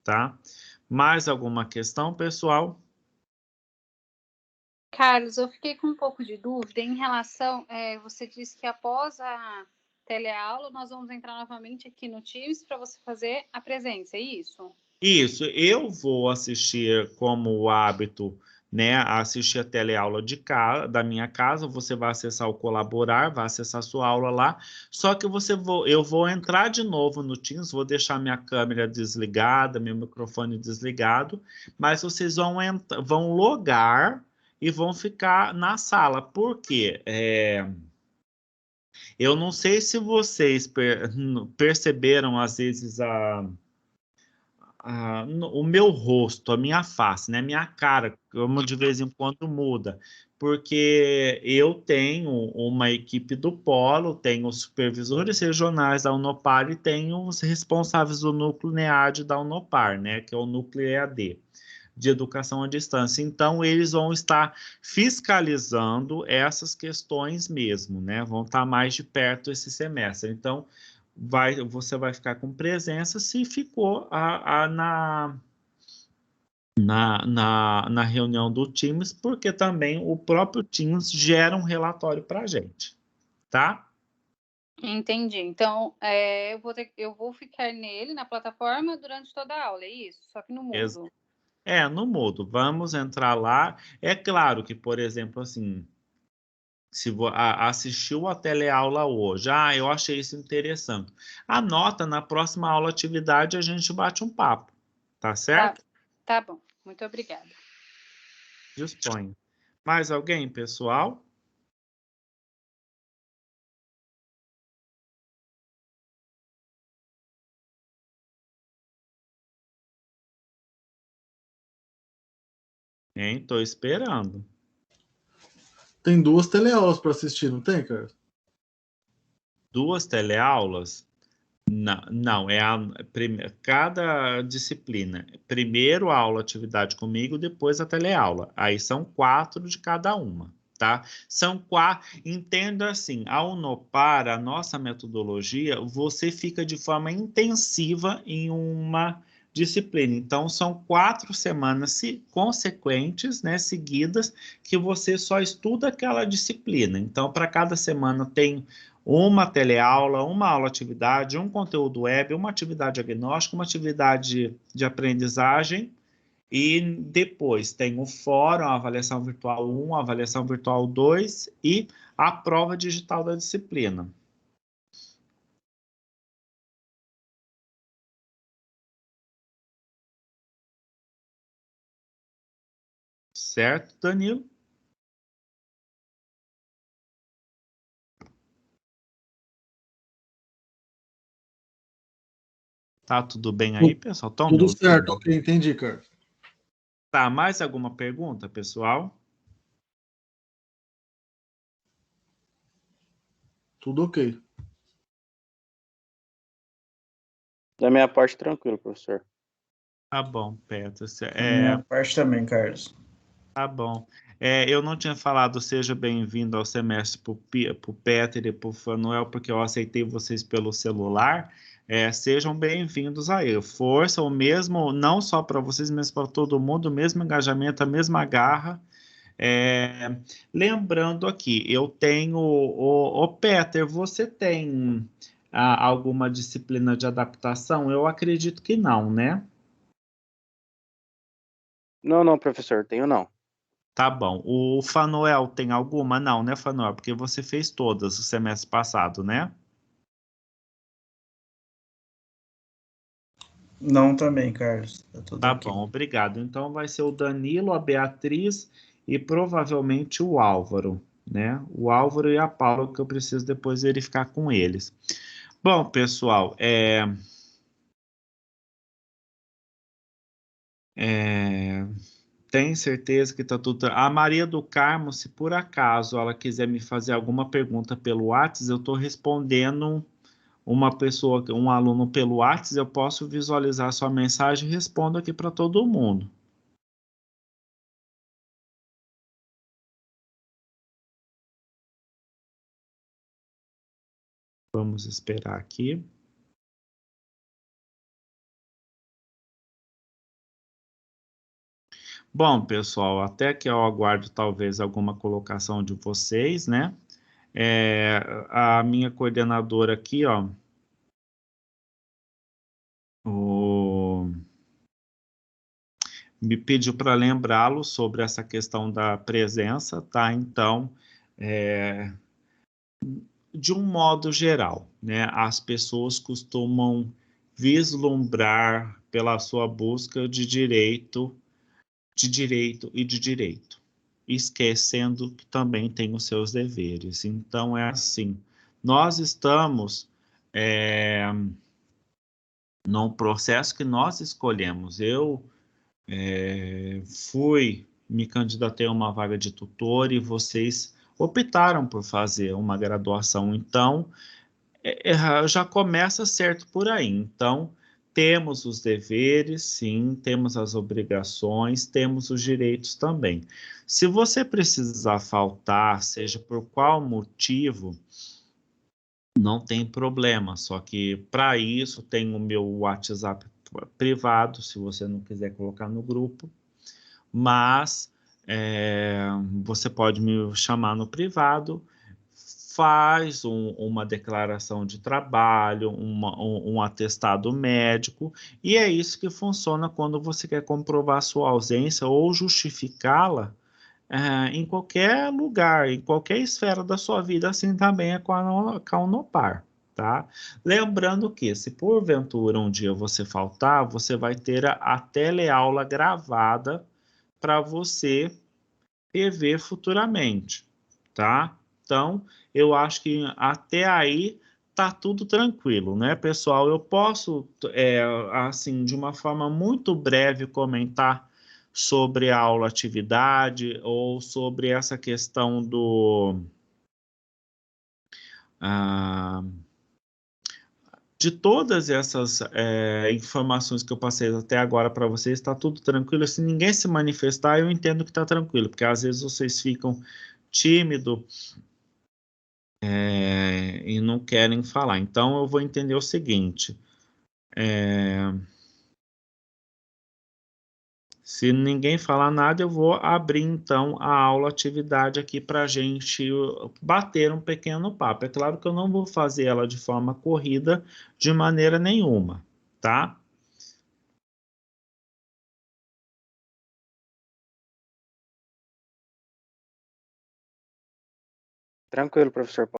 tá? Mais alguma questão, pessoal? Carlos, eu fiquei com um pouco de dúvida em relação, você disse que após a teleaula nós vamos entrar novamente aqui no Teams para você fazer a presença, é isso? Isso, eu vou assistir como hábito, né, assistir a teleaula da minha casa, você vai acessar o Colaborar, vai acessar a sua aula lá, só que eu vou entrar de novo no Teams, vou deixar minha câmera desligada, meu microfone desligado, mas vocês vão logar e vão ficar na sala, por quê? Eu não sei se vocês perceberam, às vezes, o meu rosto, a minha face, né? Minha cara, como de vez em quando muda, porque eu tenho uma equipe do Polo, tenho os supervisores regionais da Unopar e tenho os responsáveis do núcleo NEAD da Unopar, né? Que é o núcleo EAD de educação à distância. Então, eles vão estar fiscalizando essas questões mesmo, né? Vão estar mais de perto esse semestre. Então, você vai ficar com presença se ficou na reunião do Teams, porque também o próprio Teams gera um relatório para a gente, tá? Entendi. Então, eu vou ficar nele, na plataforma, durante toda a aula, é isso? Só que no mudo. No mudo. Vamos entrar lá. É claro que, por exemplo, assim, se assistiu a teleaula hoje, eu achei isso interessante. Anota, na próxima aula atividade a gente bate um papo, tá certo? Tá bom. Muito obrigada. Disponha. Mais alguém, pessoal? Tô esperando. Tem 2 teleaulas para assistir, não tem, cara? 2 teleaulas? Não, cada disciplina. Primeiro a aula atividade comigo, depois a teleaula. Aí são 4 de cada uma, tá? São 4. Entenda assim, a Unopar, a nossa metodologia, você fica de forma intensiva em uma disciplina. Então, são 4 semanas consequentes, né, seguidas, que você só estuda aquela disciplina. Então, para cada semana tem uma teleaula, uma aula atividade, um conteúdo web, uma atividade diagnóstica, uma atividade de aprendizagem e depois tem o fórum, a avaliação virtual 1, a avaliação virtual 2 e a prova digital da disciplina. Certo, Danilo? Tá tudo bem aí, pessoal? Tudo certo, ok, entendi, cara. Tá, mais alguma pergunta, pessoal? Tudo ok. Da minha parte, tranquilo, professor. Tá bom, Petros. Da minha parte também, Carlos. Tá bom. Eu não tinha falado seja bem-vindo ao semestre pro Peter e pro Fanuel, porque eu aceitei vocês pelo celular. Sejam bem-vindos aí. Força, o mesmo, não só para vocês, mas para todo mundo, o mesmo engajamento, a mesma garra. Lembrando aqui, eu tenho. O Peter, você tem alguma disciplina de adaptação? Eu acredito que não, né? Não, professor, tenho não. Tá bom. O Fanuel tem alguma? Não, né, Fanuel? Porque você fez todas o semestre passado, né? Não também, Carlos. Tá tudo Tá ok. bom, obrigado. Então vai ser o Danilo, a Beatriz e provavelmente o Álvaro, né? O Álvaro e a Paula, que eu preciso depois verificar com eles. Bom, pessoal, tem certeza que tá tudo. A Maria do Carmo, se por acaso ela quiser me fazer alguma pergunta pelo WhatsApp, eu estou respondendo uma pessoa, um aluno pelo WhatsApp, eu posso visualizar sua mensagem e respondo aqui para todo mundo. Vamos esperar aqui. Bom, pessoal, até que eu aguardo talvez alguma colocação de vocês, né? A minha coordenadora aqui, ó, me pediu para lembrá-lo sobre essa questão da presença, tá? Então, de um modo geral, né, as pessoas costumam vislumbrar pela sua busca de direito e de direito, esquecendo que também tem os seus deveres. Então, é assim, nós estamos num processo que nós escolhemos. Eu me candidatei a uma vaga de tutor e vocês optaram por fazer uma graduação. Então, já começa certo por aí. Então, temos os deveres, sim, temos as obrigações, temos os direitos também. Se você precisar faltar, seja por qual motivo, não tem problema, só que para isso tem o meu WhatsApp privado, se você não quiser colocar no grupo, mas você pode me chamar no privado, faz uma declaração de trabalho, um atestado médico, e é isso que funciona quando você quer comprovar sua ausência ou justificá-la em qualquer lugar, em qualquer esfera da sua vida, assim também é com a Unopar, tá? Lembrando que, se porventura um dia você faltar, você vai ter a teleaula gravada para você rever futuramente, tá? Então, eu acho que até aí tá tudo tranquilo, né, pessoal? Eu posso, assim, de uma forma muito breve comentar sobre a aula atividade ou sobre essa questão de todas essas informações que eu passei até agora para vocês, está tudo tranquilo. Se ninguém se manifestar, eu entendo que está tranquilo, porque às vezes vocês ficam tímidos e não querem falar. Então, eu vou entender o seguinte. Se ninguém falar nada, eu vou abrir então a aula atividade aqui para a gente bater um pequeno papo. É claro que eu não vou fazer ela de forma corrida de maneira nenhuma, tá? Tranquilo, professor.